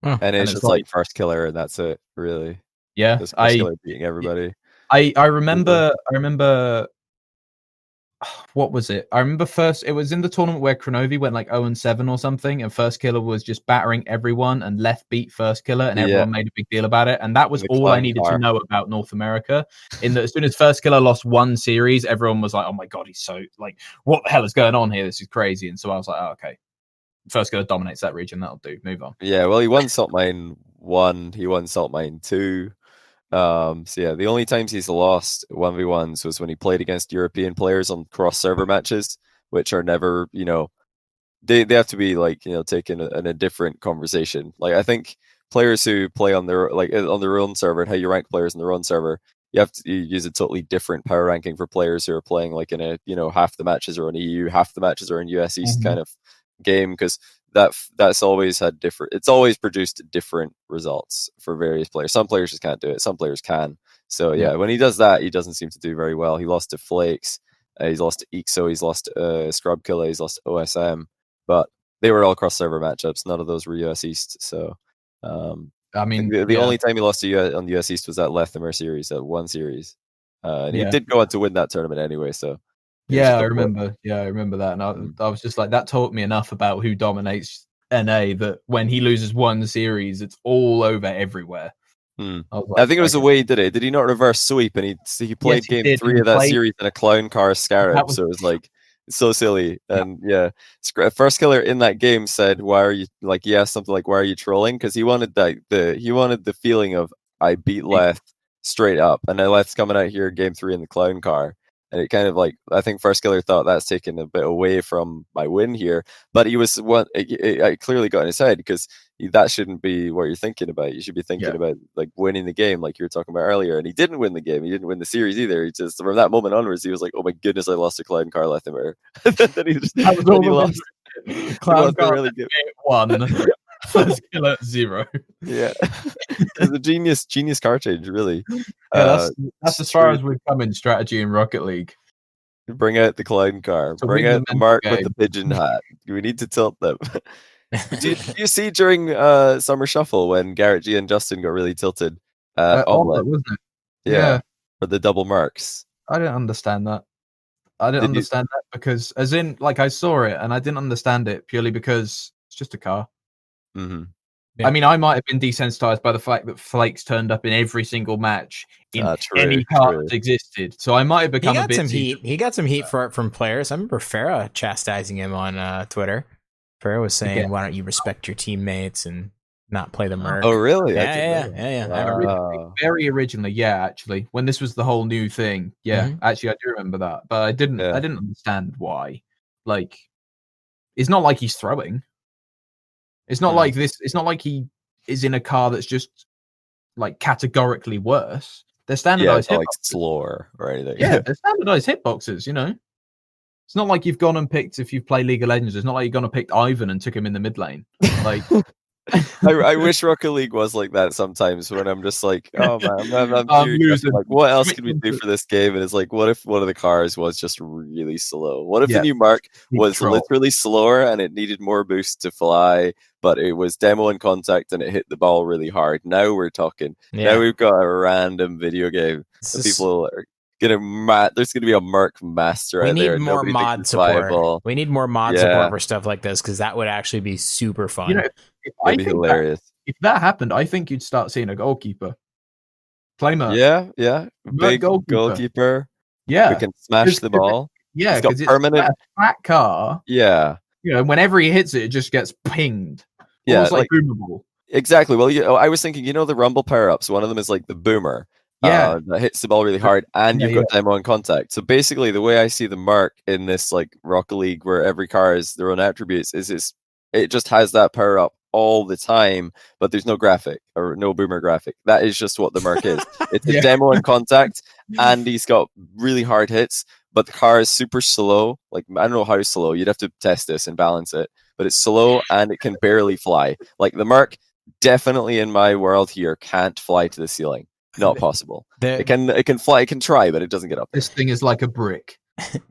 And it's just like first killer, and that's it, really. Yeah, first killer beating everybody. I remember. What was it? I remember it was in the tournament where Kronovi went like 0-7 or something, and first killer was just battering everyone and left beat first killer, and everyone made a big deal about it. And that was all I needed to know about North America. As soon as first killer lost one series, everyone was like, "Oh my god, he's so like, what the hell is going on here? This is crazy." And so I was like, "Oh, okay, first killer dominates that region. That'll do. Move on." Yeah, well, he won Salt Mine 1, he won Salt Mine 2. So yeah, the only times he's lost 1v1s was when he played against European players on cross server matches, which are never, they have to be like, taken in a different conversation. Like, I think players who play on their own server, and how you rank players on their own server, you have to use a totally different power ranking for players who are playing like in a, half the matches are in EU, half the matches are in US East kind of game, because that's always had different. It's always produced different results for various players. Some players just can't do it. Some players can. So yeah, when he does that, he doesn't seem to do very well. He lost to Flakes. He's lost to Ixo. He's lost to Scrub Killa. He's lost to OSM. But they were all cross server matchups. None of those were US East. So I mean, The only time he lost to on the US East was that Lethamer series, that one series. And he Yeah. did go on to win that tournament anyway, so. it was Yeah, just I a blip. remember. Yeah, I remember that, and Mm. I was just like, that taught me enough about who dominates NA that when he loses one series, it's all over everywhere. Hmm. I was I like, think it was the okay. way he did it. Did he not reverse sweep? And he played Yes, he game did, 3 and of that played- series in a clown car That scarab. was- So it was like so silly. And yeah, First Killer in that game said, "Why are you like?" He asked something like, "Why are you trolling?" Because he wanted the feeling of I beat Leth straight up, and now Leth's coming out here game 3 in the clown car. And it kind of like, I think First Killer thought that's taken a bit away from my win here, but he was I clearly got in his head because that shouldn't be what you're thinking about. You should be thinking about like winning the game, like you were talking about earlier. And he didn't win the game. He didn't win the series either. He just from that moment onwards, he was like, "Oh my goodness, I lost to Cloud Car Lethamer." Then he just That was then all he the lost. Clown Car really good. 1, First Killer 0. Yeah, it's a genius car change, really. Yeah, that's as far as we've come in strategy in Rocket League. Bring out the clown car. So Bring win the out the mental mark with game. the pigeon hat. We need to tilt them. Did you see during Summer Shuffle when Garrett G and Justin got really tilted? Omelette, wasn't it? yeah, for the double marks. I didn't understand that. I didn't Did you- understand that because, as in, like, I saw it and I didn't understand it purely because it's just a car. Mhm. Yeah. I mean, I might have been desensitized by the fact that Flakes turned up in every single match in True, any car true. that existed. So I might have He become a got bit. some heat. He got some heat for it from players. I remember Farah chastising him on Twitter. Farah was saying, Again. "Why don't you respect your teammates and not play the merc?" Oh, really? I Yeah. didn't know that. I remember. Wow. Very originally, yeah. Actually, when this was the whole new thing, yeah. Mhm. Actually, I do remember that, but I didn't. Yeah. I didn't understand why. Like, it's not like he's throwing. It's not like this. It's not like he is in a car that's just like categorically worse. They're Yeah, standardized it's not like hitboxes. slower or anything. Yeah, they're standardized hitboxes. You know, it's not like you've gone and picked, if you've played League of Legends. It's not like you've gone and picked Ivan and took him in the mid lane. Like, I wish Rocket League was like that sometimes when I'm just like, oh man, I'm I'm curious, losing. like, what else could we Switch do into- for this game? And it's like, what if one of the cars was just really slow? What if Yeah. the new Mark Big was troll. literally slower and it needed more boost to fly, but it was demo and contact and it hit the ball really hard? Now we're talking. Yeah. Now we've got a random video game. This And is- people are gonna there's gonna be a Merc master we out there. need and more nobody thinks mod it's support. viable. We need more mod Yeah. support for stuff like this because that would actually be super fun. You know, I It'd be think hilarious. if that happened, I think you'd start seeing a goalkeeper. Play Merc. Yeah. Merc Big goalkeeper. goalkeeper. Yeah. We can smash the ball. Yeah, He's got because it's permanent- a flat car. Yeah. You know, whenever he hits it, it just gets pinged. Yeah, Almost like boomable. Exactly. Well, I was thinking, the rumble power-ups. One of them is like the boomer. Yeah. That hits the ball really hard, and you've got demo and contact. So basically, the way I see the Merc in this like Rocket League, where every car has their own attributes, is it just has that power up all the time, but there's no graphic or no boomer graphic. That is just what the Merc is. It's a demo and contact, and he's got really hard hits, but the car is super slow. Like, I don't know how slow. You'd have to test this and balance it, but it's slow and it can barely fly. Like the Merc, definitely in my world here, can't fly to the ceiling. Not possible. It can fly. It can try, but it doesn't get up there. This thing is like a brick.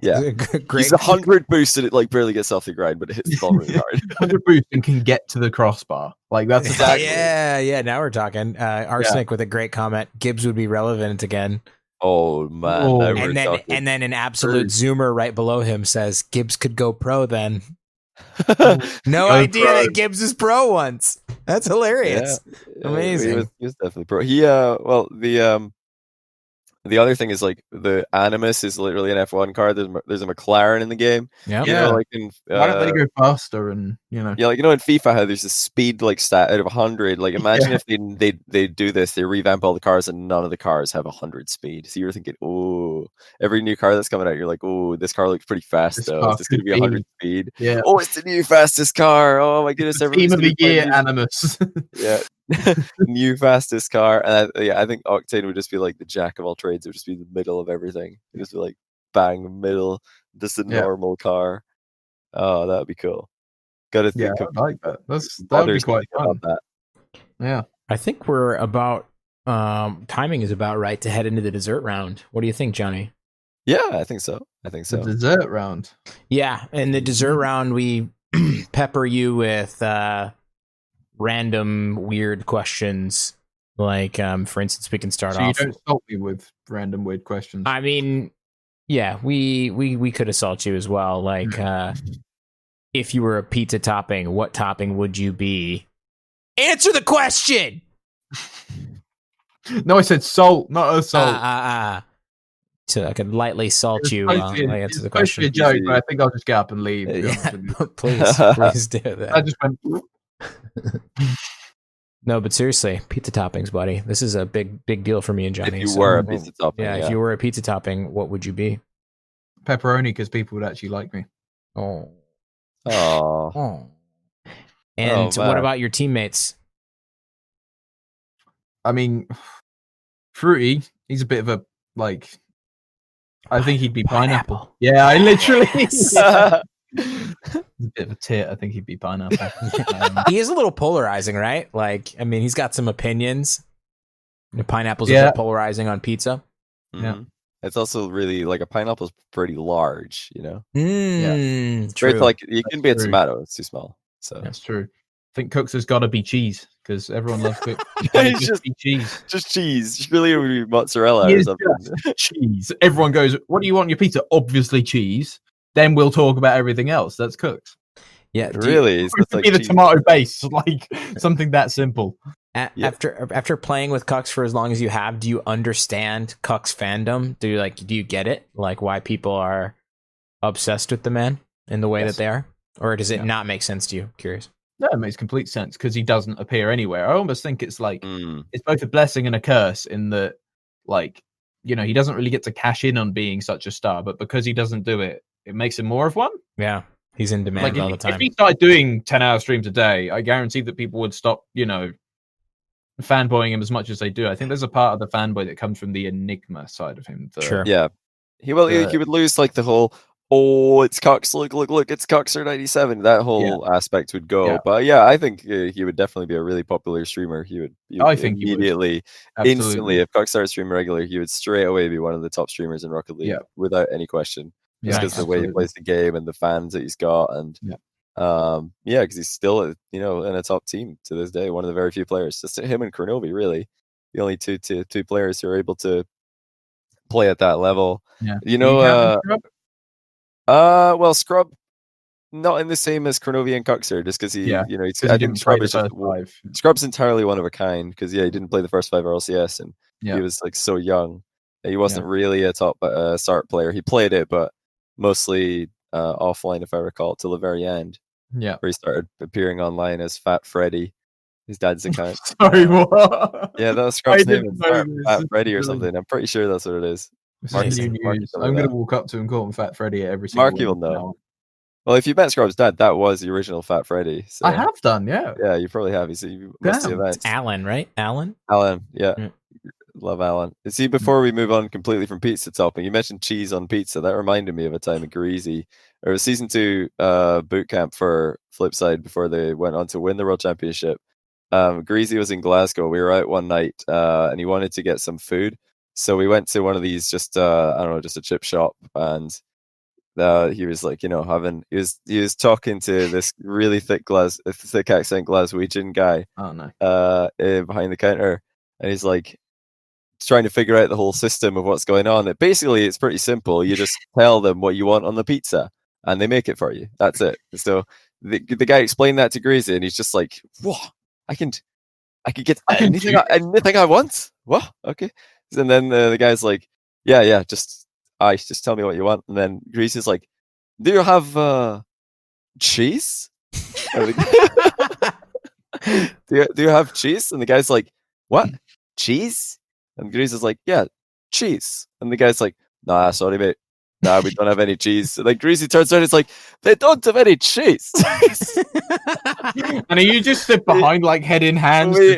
Yeah, Great. he's 100 boost and it like barely gets off the ground, but it hits the ball really hard. 100 boost and can get to the crossbar. Like that's Exactly. Yeah. Now we're talking. Arsenic with a great comment. Gibbs would be relevant again. Oh man! Oh. Now we're And then, talking. and then an absolute zoomer right below him says Gibbs could go pro then. No Go idea pro. that Gibbs is pro once. That's hilarious. Amazing. He was definitely pro. The other thing is like the Animus is literally an F1 car. There's a McLaren in the game. Yeah. You know, like in Why don't they go faster and yeah, like in FIFA how there's a speed like stat out of 100. Like imagine if they do this, they revamp all the cars and none of the cars have 100 speed. So you're thinking, oh, every new car that's coming out, you're like, oh, this car looks pretty fast though. Is this going to be 100 speed? Yeah. Oh, it's the new fastest car. Oh my goodness, Team of the year Animus. Yeah. New fastest car. And I think Octane would just be like the jack of all trades. It would just be the middle of everything. It would just be like bang middle, just a normal car. Oh, that would be cool. Gotta think of I like that. That would be quite fun. that. Yeah. I think we're about timing is about right to head into the dessert round. What do you think, Johnny? Yeah, I think so. The dessert round. Yeah, in the dessert round we pepper you with random weird questions. Like, for instance, we can start So off. you don't assault me with random weird questions. I mean, yeah, we could assault you as well. Like, if you were a pizza topping, what topping would you be? Answer the question. No, I said salt, not assault. So I could lightly salt you. I answer the It's supposed to be a question. joke, but I think I'll just get up and leave. To be honest with you. Please do that. I just went. No, but seriously, pizza toppings, buddy. This is a big deal for me and Johnny. If you were a pizza topping, if you were a pizza topping, what would you be? Pepperoni, because people would actually like me. Oh. And what about your teammates? I mean, Fruity, he's a bit of a, like, I think he'd be pineapple. Yeah, I literally. He's a bit of a tit. I think he'd be pineapple. He is a little polarizing, right? Like, I mean, he's got some opinions. The pineapple's a bit polarizing on pizza. Mm-hmm. Yeah. It's also really, like, a pineapple's pretty large, you know? True. It's like, you can be a tomato, it's too small. So that's true. I think Cooks has got to be cheese, because everyone loves Cooks. It's just be cheese. Just cheese. Really, it would be mozzarella or something. Cheese. Everyone goes, what do you want in your pizza? Obviously cheese. Then we'll talk about everything else. That's Cooks. Yeah, really? It's like the tomato base, like something that simple. After playing with Cucks for as long as you have, do you understand Cucks fandom? Do you get it? Like, why people are obsessed with the man in the way that they are? Or does it not make sense to you? Curious. No, it makes complete sense, because he doesn't appear anywhere. I almost think it's like it's both a blessing and a curse in that, like, you know, he doesn't really get to cash in on being such a star, but because he doesn't do it, it makes him more of one. Yeah, he's in demand all the time. If he started doing 10-hour streams a day, I guarantee that people would stop, you know, fanboying him as much as they do. I think there's a part of the fanboy that comes from the enigma side of him. Sure. Yeah. He would lose, like, the whole, oh, it's Cox, look, it's Coxer 97. That whole aspect would go. Yeah. But yeah, I think he would definitely be a really popular streamer. He would immediately, instantly, if Cox started streaming regularly, he would straight away be one of the top streamers in Rocket League without any question. Just because the way he plays the game and the fans that he's got, and because he's still, you know, in a top team to this day. One of the very few players, just him and Kronovi, really, the only two players who are able to play at that level. Yeah, you know, well, Scrub, not in the same as Kronovi and Coxer, just because I think Scrub is just Scrub's entirely one of a kind, because he didn't play the first 5 RLCS, and he was like so young. He wasn't really a top start player. He played it, but mostly offline, if I recall, till the very end. Yeah, where he started appearing online as Fat Freddy, his dad's account. Sorry, what? Yeah, that was Scrub's name, Fat Freddy or something. I'm pretty sure that's what it is. I'm going to walk up to him and call him Fat Freddy at every single Marky will know. Well, if you met Scrub's dad, that was the original Fat Freddy. So. I have done, yeah. Yeah, you probably have. You must see events. It's Alan, right? Alan, yeah. Love Alan. See, before we move on completely from pizza topping, you mentioned cheese on pizza. That reminded me of a time in Greasy. It was season 2 boot camp for Flipside before they went on to win the World Championship. Greasy was in Glasgow. We were out one night and he wanted to get some food. So we went to one of these, just a chip shop, and he was like, you know, he was talking to this really thick accent Glaswegian guy behind the counter, and he's like trying to figure out the whole system of what's going on. It's pretty simple. You just tell them what you want on the pizza, and they make it for you. That's it. So the guy explained that to Greasy, and he's just like, "Whoa, I can get anything I want. What? Okay." And then the guy's like, "Yeah, just tell me what you want." And then Greasy's like, "Do you have cheese? Do you have cheese?" And the guy's like, "What? Cheese?" And Grease is like, "Yeah, cheese." And the guy's like, "Nah, sorry, mate. Nah, we don't have any cheese." And like Greasy turns around, it's like, "They don't have any cheese." And you just stood behind, like head in hands. We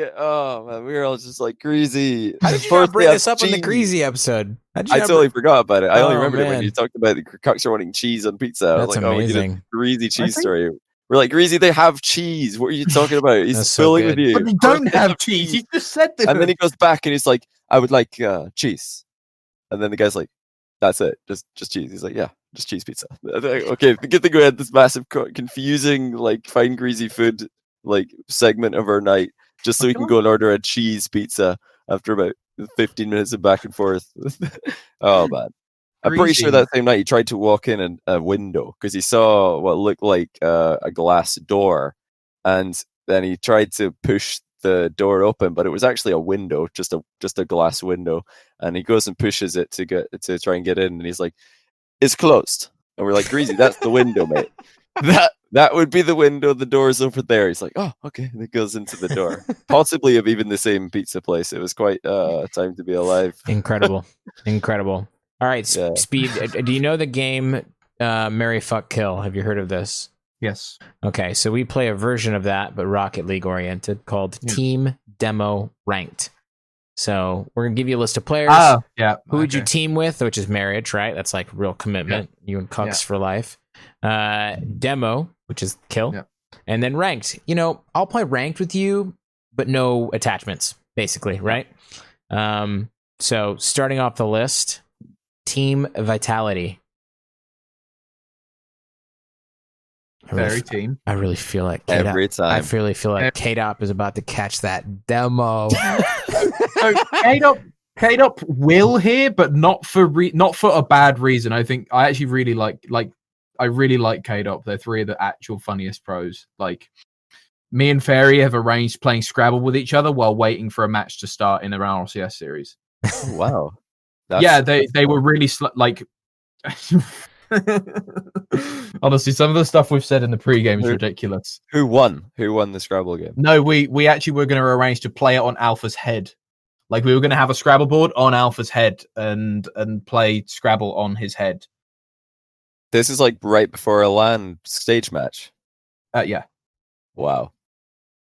were all just like, Greasy. How did you not bring this up on the Greasy episode? I totally forgot about it. I only remembered it when you talked about the Coxer wanting cheese on pizza. I was like, amazing. Oh, Greasy cheese story. We're like, Greasy, they have cheese. What are you talking about? He's fooling with you. But they don't have cheese. He just said that. And then he goes back and he's like, "I would like cheese." And then the guy's like, "That's it, just cheese." He's like, "Yeah, just cheese pizza." Okay, the good thing we had this massive confusing, like, find Greasy food like segment of our night just so we can go and order a cheese pizza after about 15 minutes of back and forth. Oh man. I'm pretty sure that same night he tried to walk in a window because he saw what looked like a glass door, and then he tried to push the door open, but it was actually a window, just a glass window. And he goes and pushes it to try and get in, and he's like, "It's closed." And we're like, "Greasy, that's the window, mate. That would be the window. The door's over there." He's like, "Oh, okay." And it goes into the door, possibly of even the same pizza place. It was quite a time to be alive. Incredible. All right, Yeah. Speed, do you know the game Marry, Fuck, Kill? Have you heard of this? Yes. Okay, so we play a version of that, but Rocket League oriented, called Team Demo Ranked. So we're going to give you a list of players. Yeah. Who would you team with, which is marriage, right? That's like real commitment. Yeah. You and Cucks for life. Demo, which is kill. Yeah. And then ranked. You know, I'll play ranked with you, but no attachments, basically, right? So starting off the list, Team Vitality. Team. I really feel like every time. I really feel like K-Dop is about to catch that demo. So K-Dop will here, but not for a bad reason. I think I actually really like K-Dop. They're three of the actual funniest pros. Like, me and Fairy have arranged playing Scrabble with each other while waiting for a match to start in the RLCS series. Oh, wow. They were really like. Honestly, some of the stuff we've said in the pre-game is ridiculous. Who won the Scrabble game? No, we actually were going to arrange to play it on Alpha's head. Like, we were going to have a Scrabble board on Alpha's head and play Scrabble on his head. This is like right before a LAN stage match. Yeah. Wow.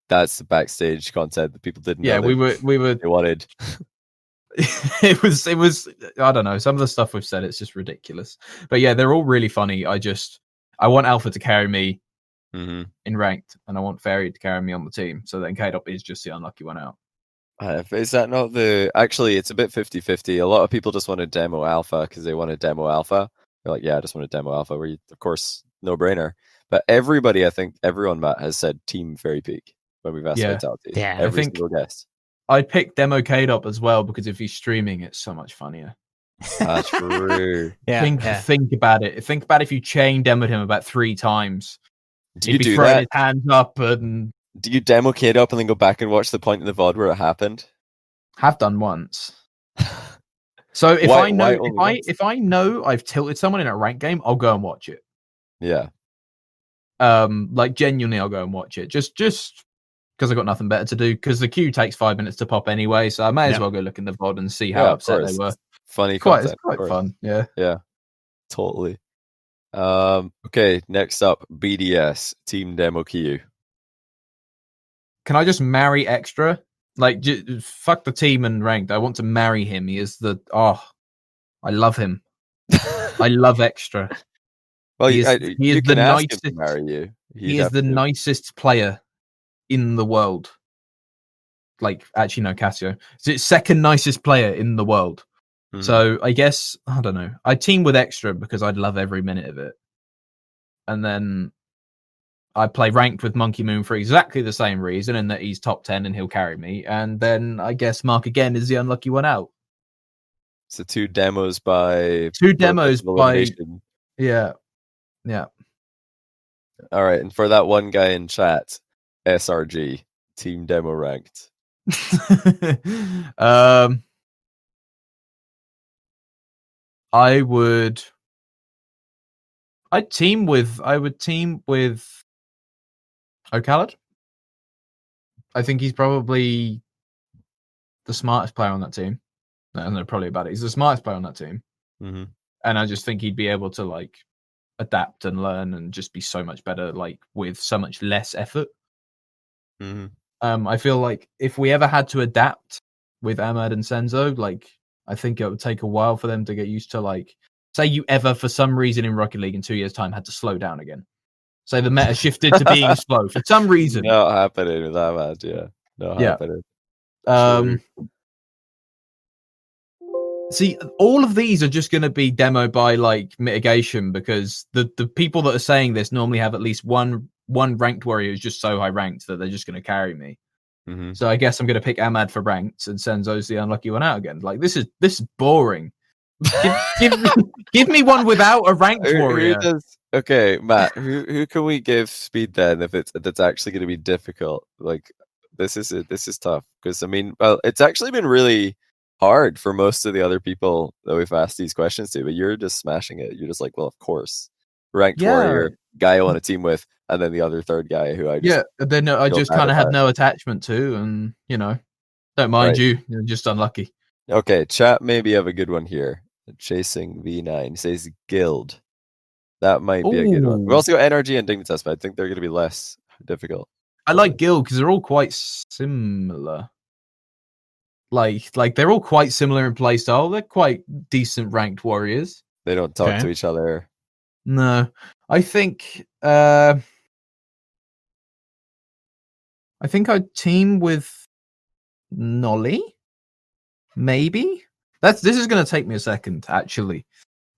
That's the backstage content that people didn't know. Yeah, we were they wanted. it was I don't know, some of the stuff we've said, it's just ridiculous. But yeah, they're all really funny. I want Alpha to carry me in ranked, and I want Fairy to carry me on the team, so then K-Dop is just the unlucky one out. Is that not actually it's a bit 50-50. A lot of people just want to demo Alpha because they want to demo Alpha. They're like, yeah, I just want to demo Alpha, where of course, no brainer. But everybody, I think everyone, Matt, has said Team Fairy Peak when we've asked Vitality. Yeah, every single guest. I'd pick Demo K-Dop as well, because if he's streaming, it's so much funnier. That's true. Think about it. Think about if you chain demoed him about 3 times. Do you do throwing that? His hands up and. Do you demo K-Dop and then go back and watch the point in the VOD where it happened? Have done once. So if I know I've tilted someone in a rank game, I'll go and watch it. Yeah. Like, genuinely, I'll go and watch it. Just because I've got nothing better to do, because the queue takes 5 minutes to pop anyway, so I may as well go look in the VOD and see how upset they were. Funny content. It's quite fun, yeah. Yeah, totally. Okay, next up, BDS, Team Demo Q. Can I just marry Extra? Like, fuck the team and ranked. I want to marry him. He is I love him. I love Extra. Well, he is the nicest. To marry you. He is the nicest player in the world. Like, actually, no, Casio. It's second nicest player in the world. Mm-hmm. So I guess, I don't know. I team with Extra because I'd love every minute of it. And then I play ranked with Monkey Moon for exactly the same reason, and that he's top 10 and he'll carry me. And then I guess Mark again is the unlucky one out. So two demos by... Yeah. All right, and for that one guy in chat, SRG, Team Demo Ranked. I would team with O'Callaghan. I think he's probably the smartest player on that team. I don't know probably about it. He's the smartest player on that team. Mm-hmm. And I just think he'd be able to, like, adapt and learn and just be so much better, like, with so much less effort. Mm-hmm. I feel like if we ever had to adapt with Ahmad and Senzo, like, I think it would take a while for them to get used to, like, say you ever, for some reason in Rocket League in 2 years' time, had to slow down again. Say the meta shifted to being slow for some reason. Not happening with Ahmad, yeah. Not happening. See, all of these are just going to be demoed by, like, mitigation, because the people that are saying this normally have at least one one ranked warrior who's just so high ranked that they're just going to carry me. Mm-hmm. So I guess I'm going to pick Ahmad for ranked, and Senzo's the unlucky one out again. Like this is boring. Give me one without a ranked warrior. Okay, Matt, who can we give speed then if that's actually going to be difficult? Like this is tough because I mean, well, it's actually been really hard for most of the other people that we've asked these questions to, but you're just smashing it. You're just like, well, of course, ranked warrior, guy I want to team with, and then the other third guy who I just then I just kind of had no attachment to, and don't mind you, you're just unlucky. Okay, chat maybe have a good one here. Chasing V9 says Guild. That might be a good one. We've also got NRG and Dignitas, but I think they're going to be less difficult. I like Guild because they're all quite similar. Like they're all quite similar in playstyle. They're quite decent ranked warriors. They don't talk to each other. No, I think I'd team with Nolly. Maybe this is going to take me a second. Actually,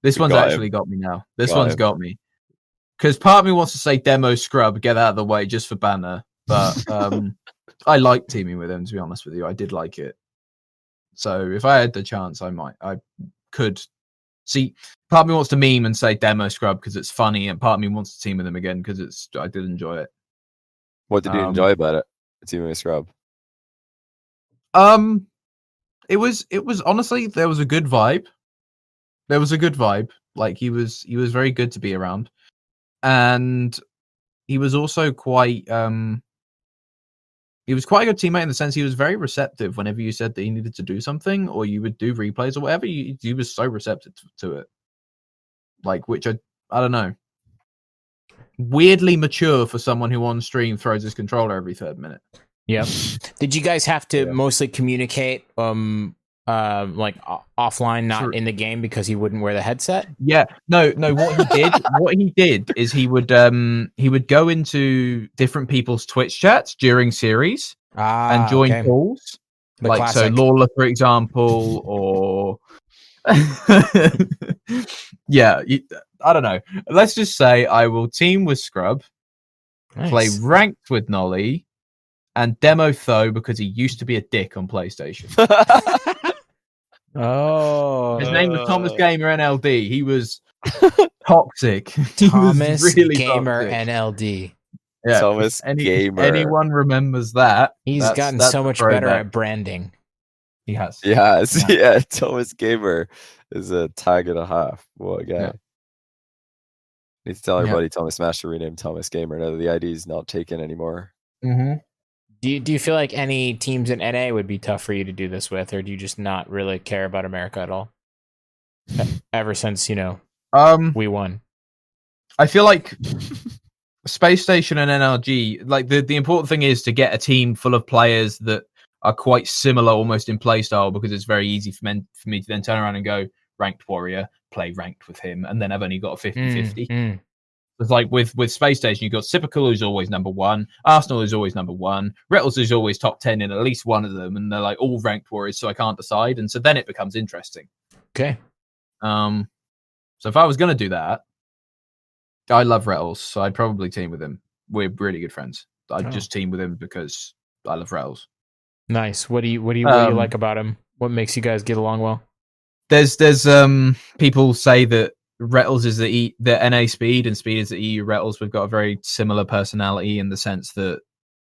this one's actually got me now. This one's got me because part of me wants to say demo Scrub, get out of the way just for banner, but I like teaming with him. To be honest with you, I did like it. So if I had the chance, I could. See, part of me wants to meme and say demo Scrub because it's funny, and part of me wants to team with him again because I did enjoy it. What did you enjoy about it? Teaming with Scrub. It was honestly, there was a good vibe. Like he was very good to be around, and he was also quite he was quite a good teammate in the sense he was very receptive whenever you said that he needed to do something or you would do replays or whatever. He was so receptive to it. Like, which I don't know. Weirdly mature for someone who on stream throws his controller every 3rd minute. Yep. Did you guys have to mostly communicate offline, not in the game because he wouldn't wear the headset? Yeah. No, what he did is he would go into different people's Twitch chats during series and join calls. Like classic. So Lawler, for example, or I don't know. Let's just say I will team with Scrub, play ranked with Nolly, and demo Tho because he used to be a dick on PlayStation. His name was Thomas Gamer NLD. He was toxic. Thomas was really Gamer toxic. NLD. Yeah, Thomas Gamer. Anyone remembers that? He's gotten so much better at branding. He has. Yes, yeah. Thomas Gamer is a tag and a half. What a guy. Yeah. Need to tell everybody Thomas Master renamed Thomas Gamer now that the ID is not taken anymore. Mm-hmm. Do you feel like any teams in NA would be tough for you to do this with, or do you just not really care about America at all? Ever since, we won. I feel like Space Station and NRG, like the important thing is to get a team full of players that are quite similar almost in playstyle, because it's very easy for me to then turn around and go ranked warrior, play ranked with him, and then I've only got a 50-50. It's like with Space Station, you've got Sipical, who's always number 1, Arsenal is always number 1, Rettles is always top 10 in at least one of them, and they're like all ranked warriors, so I can't decide, and so then it becomes interesting. Okay. So if I was going to do that, I love Rettles, so I'd probably team with him. We're really good friends. I'd just team with him because I love Rettles. Nice. What do you like about him? What makes you guys get along well? There's people say that Rettles is the NA Speed and Speed is the EU Rettles. We've got a very similar personality in the sense that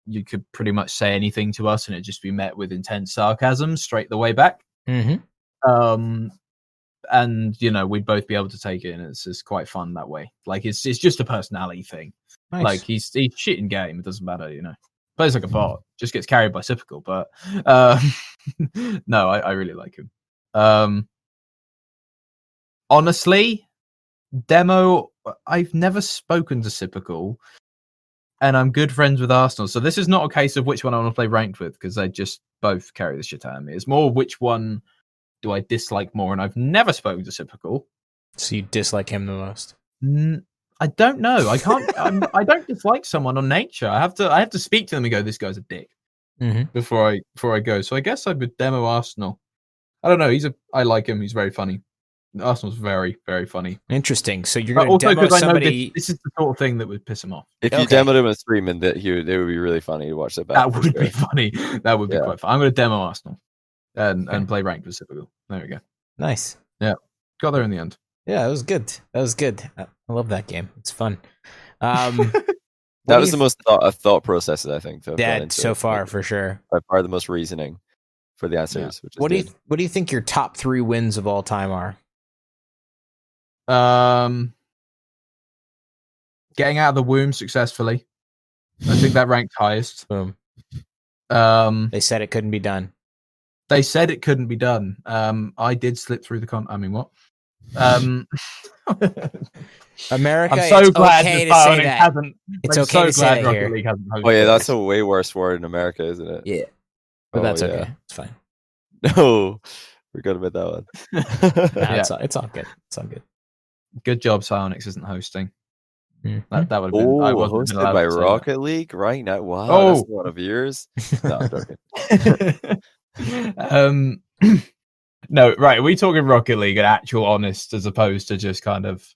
you could pretty much say anything to us and it'd just be met with intense sarcasm straight the way back. Mm-hmm. And we'd both be able to take it, and it's just quite fun that way. Like it's just a personality thing. Nice. Like he's shit in game, it doesn't matter, plays like a bot, just gets carried by Sipical, but no, I really like him. Honestly, demo, I've never spoken to Sipical, and I'm good friends with Arsenal, so this is not a case of which one I want to play ranked with, because they just both carry the shit out of me. It's more which one do I dislike more, and I've never spoken to Sipical. So you dislike him the most? I don't know. I can't. I don't dislike someone on nature. I have to speak to them and go, this guy's a dick, before I go. So I guess I would demo Arsenal. I don't know. I like him. He's very funny. Arsenal's very, very funny. Interesting. So you're But going to also demo because I know somebody. this is the sort of thing that would piss him off. If you Okay. demoed him on stream, and that they would be really funny to watch that back. That for would sure. be funny. That would be Yeah. quite fun. I'm going to demo Arsenal and Okay. play ranked with Typical. There we go. Nice. Got there in the end. Yeah, that was good. That was good. I love that game. It's fun. That was the most thought processes, I think. Dead so far, for sure. By far the most reasoning for the answers. Which is What do you think your top 3 wins of all time are? Getting out of the womb successfully. I think that ranked highest. Boom. They said it couldn't be done. They said it couldn't be done. I did slip through the I mean, what? America, I'm so it's glad okay to that say that. hasn't. It's I'm okay so to say glad that Rocket here. League hasn't hosted Oh yeah, that's it. a way worse word in America, isn't it? Yeah. But that's okay. It's fine. No, forgot about that one. Nah, it's all good. It's all good. Good job, Psyonix isn't hosting. Mm-hmm. That would have been. I wasn't hosted allowed by to say Rocket League right now. Wow, that's a lot of years. No, I'm joking. No, right. Are we talking Rocket League and actual honest, as opposed to just kind of,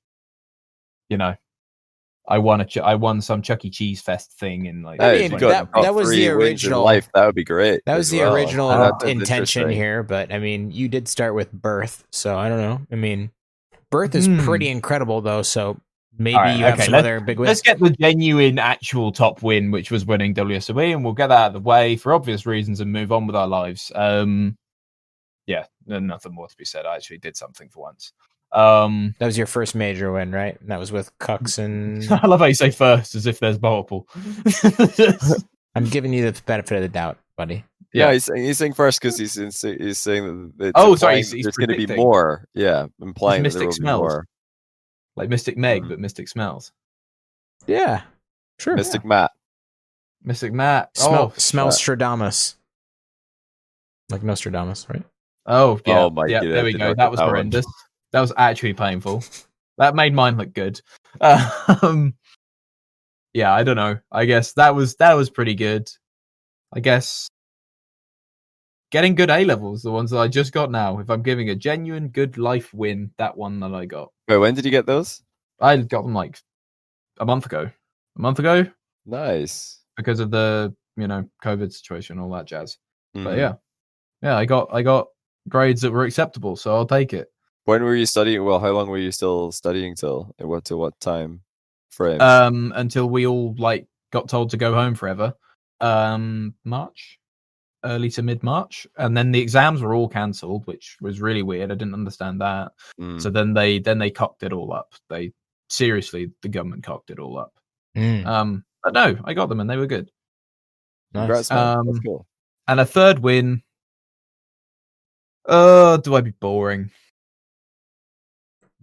I won some Chuck E. Cheese fest thing in like. I mean, that was the original life. That would be great. That was the well. original That's intention here, but I mean, you did start with Birth, so I don't know. I mean, Birth is pretty incredible though, so maybe you have some other big wins. Let's get the genuine actual top win, which was winning WSOE, and we'll get that out of the way for obvious reasons and move on with our lives. Yeah, nothing more to be said. I actually did something for once. That was your first major win, right? And that was with Cux and... I love how you say first, as if there's multiple. I'm giving you the benefit of the doubt, buddy. Yeah, he's saying first because he's saying that he's there's going to be more. Yeah, implying that there will be more. Like Mystic Meg, but Mystic Smells. Yeah, sure. Mystic Matt. Mystic Matt. Smellstradamus. Like Nostradamus, right? Oh, yeah. Oh, my yeah, there we go. That was horrendous. That was actually painful. That made mine look good. Yeah, I don't know. I guess that was pretty good. I guess getting good A levels, the ones that I just got now. If I'm giving a genuine good life win, that one that I got. Wait, when did you get those? I got them like a month ago. Nice. Because of the COVID situation, all that jazz. Mm-hmm. But yeah, I got grades that were acceptable, so I'll take it. When were you studying? Well, how long were you still studying till? What time frame? Until we all got told to go home forever. March, early to mid March, and then the exams were all cancelled, which was really weird. I didn't understand that. So then they cocked it all up. The government cocked it all up. But no, I got them and they were good. Nice. That's cool. And a third win. Do I be boring?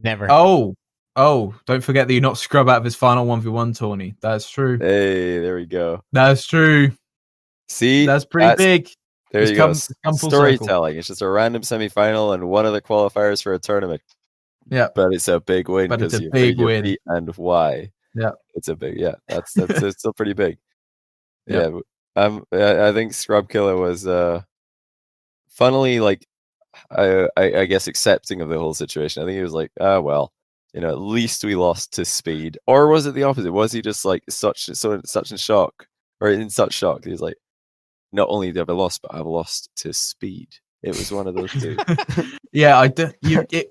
Never. Oh, don't forget that you not Scrub out of his final 1v1 tourney. That's true. Hey, there we go. That's true. See? That's pretty big. There you go. Storytelling. It's just a random semi-final and one of the qualifiers for a tournament. Yeah. But it's a big win because you beat and why. Yeah. It's a big, that's it's still pretty big. Yeah. I think Scrub Killa was funnily I guess accepting of the whole situation. I think he was like, well, at least we lost to speed. Or was it the opposite? Was he just such in shock? Or in such shock? He's like, not only have I lost, but I've lost to speed. It was one of those two. Yeah,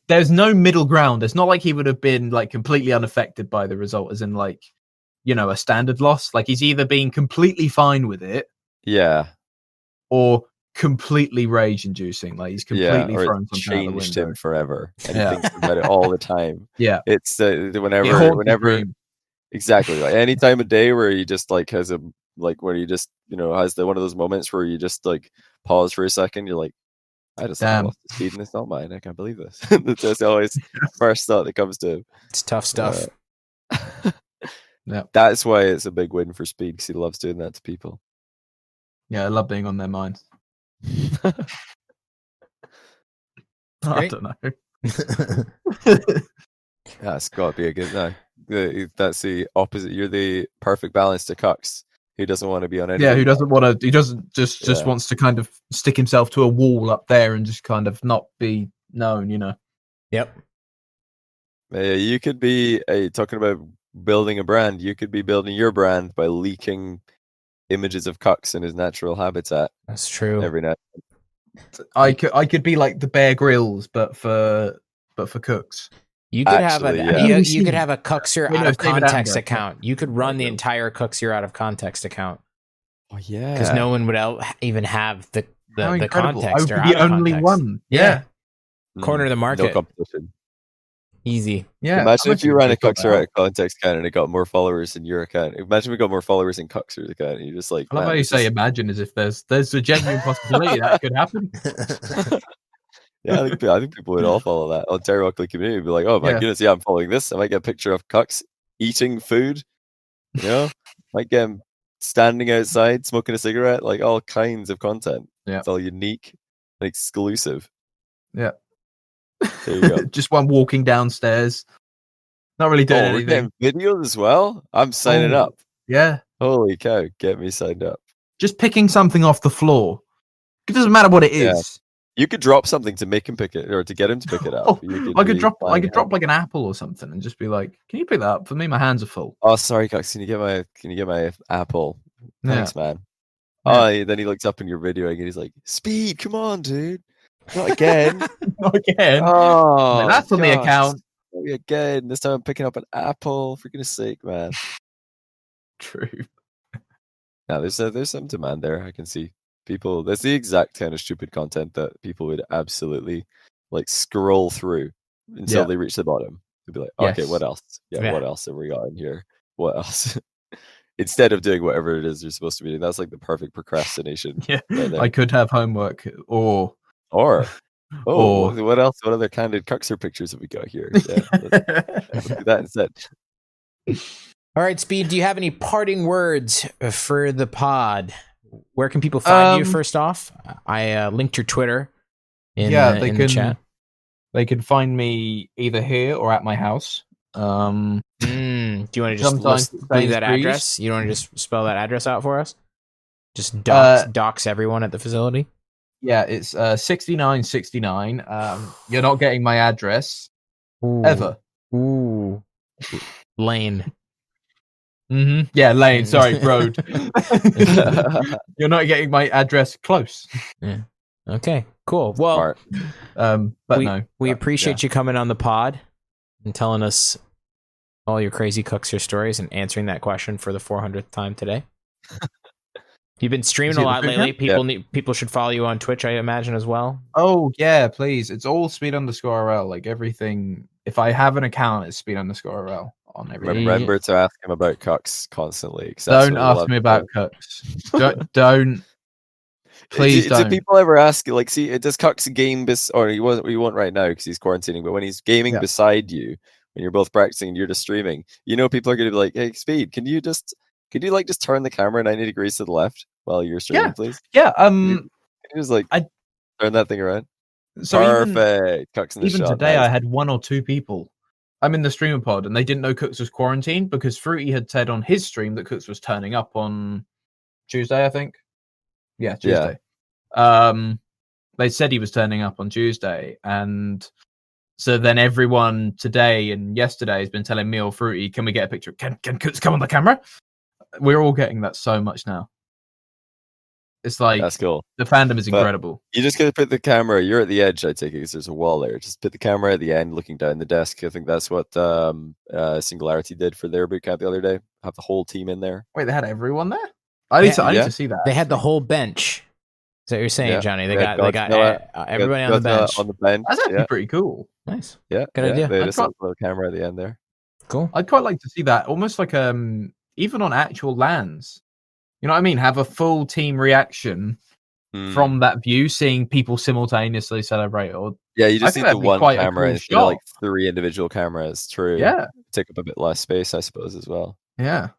there's no middle ground. It's not like he would have been completely unaffected by the result, as in a standard loss. He's either been completely fine with it, or completely rage-inducing. He's completely thrown something out the window. Changed him forever, and he thinks about it all the time. Yeah, it's whenever exactly any time of day where he just has a where he just has one of those moments where you just pause for a second. You're like, I just lost the speed and it's not mine. I can't believe this. That's always the first thought that comes to him. It's tough stuff. Yeah, that's why it's a big win for Speed, because he loves doing that to people. Yeah, I love being on their minds. I don't know. That's got to be a good no. That's the opposite. You're the perfect balance to Cux. He doesn't want to be on anything. Yeah, who doesn't want to? He doesn't just wants to kind of stick himself to a wall up there and just kind of not be known. Yep. You could be talking about building a brand. You could be building your brand by leaking images of cucks in his natural habitat That's true. every night. I could be like the Bear Grylls, but for cooks. You could Actually, have yeah. you could have a Cuxer Wait, out no, of David context Attenborough. account. You could run the Yeah. entire Cuxer out of context account Oh yeah, because no one would even have the How the incredible! I context would or be out the of only context. one. Yeah. Mm, Corner of the no market. competition. Easy. Yeah. Imagine if you ran a Cuxer out I of context account and it got more followers in your account. Imagine we got more followers in Cuxer's account. And you're just like, love man, how you this say is- imagine as if there's a genuine possibility that could happen. Yeah, I think people would all follow that. On Terry Rocket League community would be like, oh my Yeah. goodness, yeah, I'm following this. I might get a picture of Cucks eating food. You know, might get him standing outside smoking a cigarette. Like all kinds of content. Yeah. It's all unique and exclusive. Yeah. There you go. Just one walking downstairs. Not really doing Oh, we're anything. getting videos as well. I'm signing Oh, up. Yeah. Holy cow, get me signed up. Just picking something off the floor. It doesn't matter what it Yeah. is. You could drop something to make him pick it or to get him to pick it up. Oh, You I could really drop find like an apple or something and just be like, "Can you pick that up for me? My hands are full." Oh, sorry, Cox. Can you get my apple? Thanks, man. Yeah. Oh, then he looks up in your video and he's like, "Speed, come on, dude, not again." Not again. Oh, That's on the gosh. account. Not again. This time I'm picking up an apple. For goodness sake, man. True. Now there's some demand there. I can see people. That's the exact kind of stupid content that people would absolutely like scroll through until Yeah. they reach the bottom. They'd be like, "Okay, Yes. what else? Yeah. What else have we got in here? What else?" Instead of doing whatever it is you're supposed to be doing. That's like the perfect procrastination. Yeah. right there. I could have homework or Or Or- what else? What other candid Cuxer pictures have we got here? Yeah, let's do that instead. All right, Speed, do you have any parting words for the pod? Where can people find you first off? I linked your Twitter in, they in can the chat. They can find me either here or at my house. Do you want to just Sometimes leave that Sainsbury's. address? You don't want to just spell that address out for us? Just dox everyone at the facility? Yeah, it's 6969. You're not getting my address Ooh. ever. Ooh. Lane. Mm-hmm. Yeah, lane. Sorry, road. You're not getting my address close. Yeah. Okay, cool. Well, Smart. But we, no. we appreciate you coming on the pod and telling us all your crazy Cuxer stories and answering that question for the 400th time today. You've been streaming a lot lately. People should follow you on Twitch, I imagine, as well. Oh yeah, please. It's all speed_RL. Like everything. If I have an account, it's speed_RL on everything. Remember to ask him about Cucks constantly. 'cause that's Don't what we love ask me to about do. Cucks. Don't. Please do don't. people ever ask you, like, see, does Cucks game or he won't right now because he's quarantining, but when he's gaming Yeah. beside you, when you're both practicing and you're just streaming, people are going to be like, "Hey, Speed, can you just turn the camera 90 degrees to the left while you're streaming, please?" Yeah. Can you just turn that thing around. So Perfect. Cucks in the even shot. today, nice. I had one or two people. I'm in the streamer pod, and they didn't know Cooks was quarantined because Fruity had said on his stream that Cooks was turning up on Tuesday, I think. Yeah, Tuesday. They said he was turning up on Tuesday, and so then everyone today and yesterday has been telling me or Fruity, "Can we get a picture? Can Cooks come on the camera?" We're all getting that so much now. It's like That's cool. the fandom is But- incredible. You just gotta put the camera. You're at the edge, I take it, because there's a wall there. Just put the camera at the end, looking down the desk. I think that's what Singularity did for their bootcamp the other day. Have the whole team in there. Wait, they had everyone there? I need to see that. They had the whole bench. Is that what you're saying, Yeah. Johnny? They We had got Godzilla, everybody on the bench. On the bench. That's actually Yeah, pretty cool. Nice. yeah. Good yeah. idea. They I'd just have the camera at the end there. Cool. I'd quite like to see that, almost like even on actual lands. You know what I mean? Have a full team reaction from that view, seeing people simultaneously celebrate. Or Yeah, you I just think need the that'd be one quite a camera cool instead of like shot. 3 individual cameras. True. Yeah, Take up a bit less space, I suppose, as well. yeah.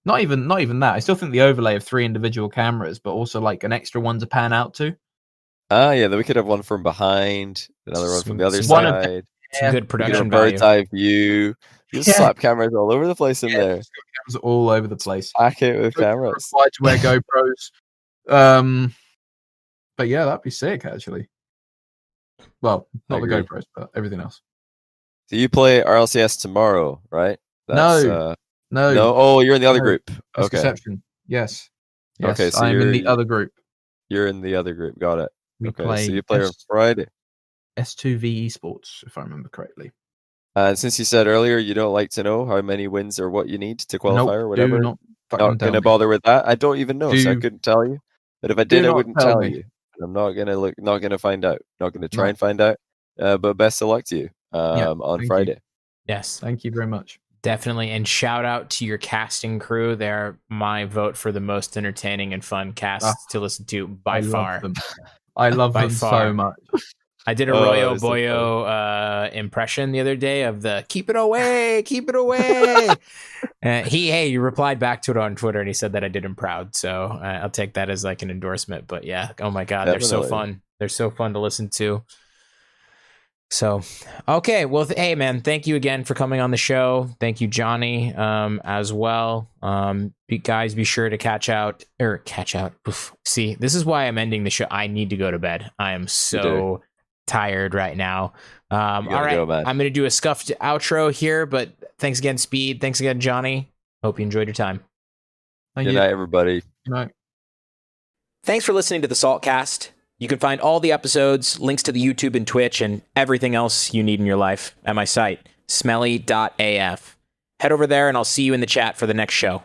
Not even that. I still think the overlay of 3 individual cameras, but also like an extra one to pan out to. Yeah, then we could have one from behind, another one from the other One of side. Some good We could have a production value. bird's eye view. You just Yeah. slap cameras all over the place in there. Cameras all over the place. Pack it with We're cameras. required to wear GoPros. But yeah, that'd be sick actually. Well, not the agree. GoPros, but everything else. So you play RLCS tomorrow, right? No. No. Oh, you're in the other No. group. That's Okay. deception. Yes. Okay, so I'm in the other group. You're in the other group. Got it. We Okay, play so you play on Friday. S2V Esports, if I remember correctly. And since you said earlier you don't like to know how many wins or what you need to qualify or whatever, Do not fucking not tell gonna me. bother with that. I don't even know, so I Do- couldn't tell you. But if I do did, I not wouldn't tell tell me. you. I'm not gonna find out. Not gonna try No. and find out. But best of luck to you on thank Friday. you. Yes, Thank you very much. definitely. And shout out to your casting crew. They're my vote for the most entertaining and fun casts to listen to by far. I love By them far. so much. I did a Oh, Royo it's so Boyo impression the other day of the "keep it away, keep it away." He replied back to it on Twitter, and he said that I did him proud. So I'll take that as like an endorsement. But yeah, oh my god, they're so Definitely. fun. They're so fun to listen to. So, okay, well, hey man, thank you again for coming on the show. Thank you, Johnny, as well. Guys, be sure to catch out. Oof. See, this is why I'm ending the show. I need to go to bed. I am so tired right now. All right, go, man. I'm gonna do a scuffed outro here, but thanks again, Speed. Thanks again, Johnny. Hope you enjoyed your time. Thank Good you. night, everybody. Good night. Thanks for listening to the Saltcast. You can find all the episodes, links to the YouTube and Twitch, and everything else you need in your life at my site, smelly.af. Head over there and I'll see you in the chat for the next show.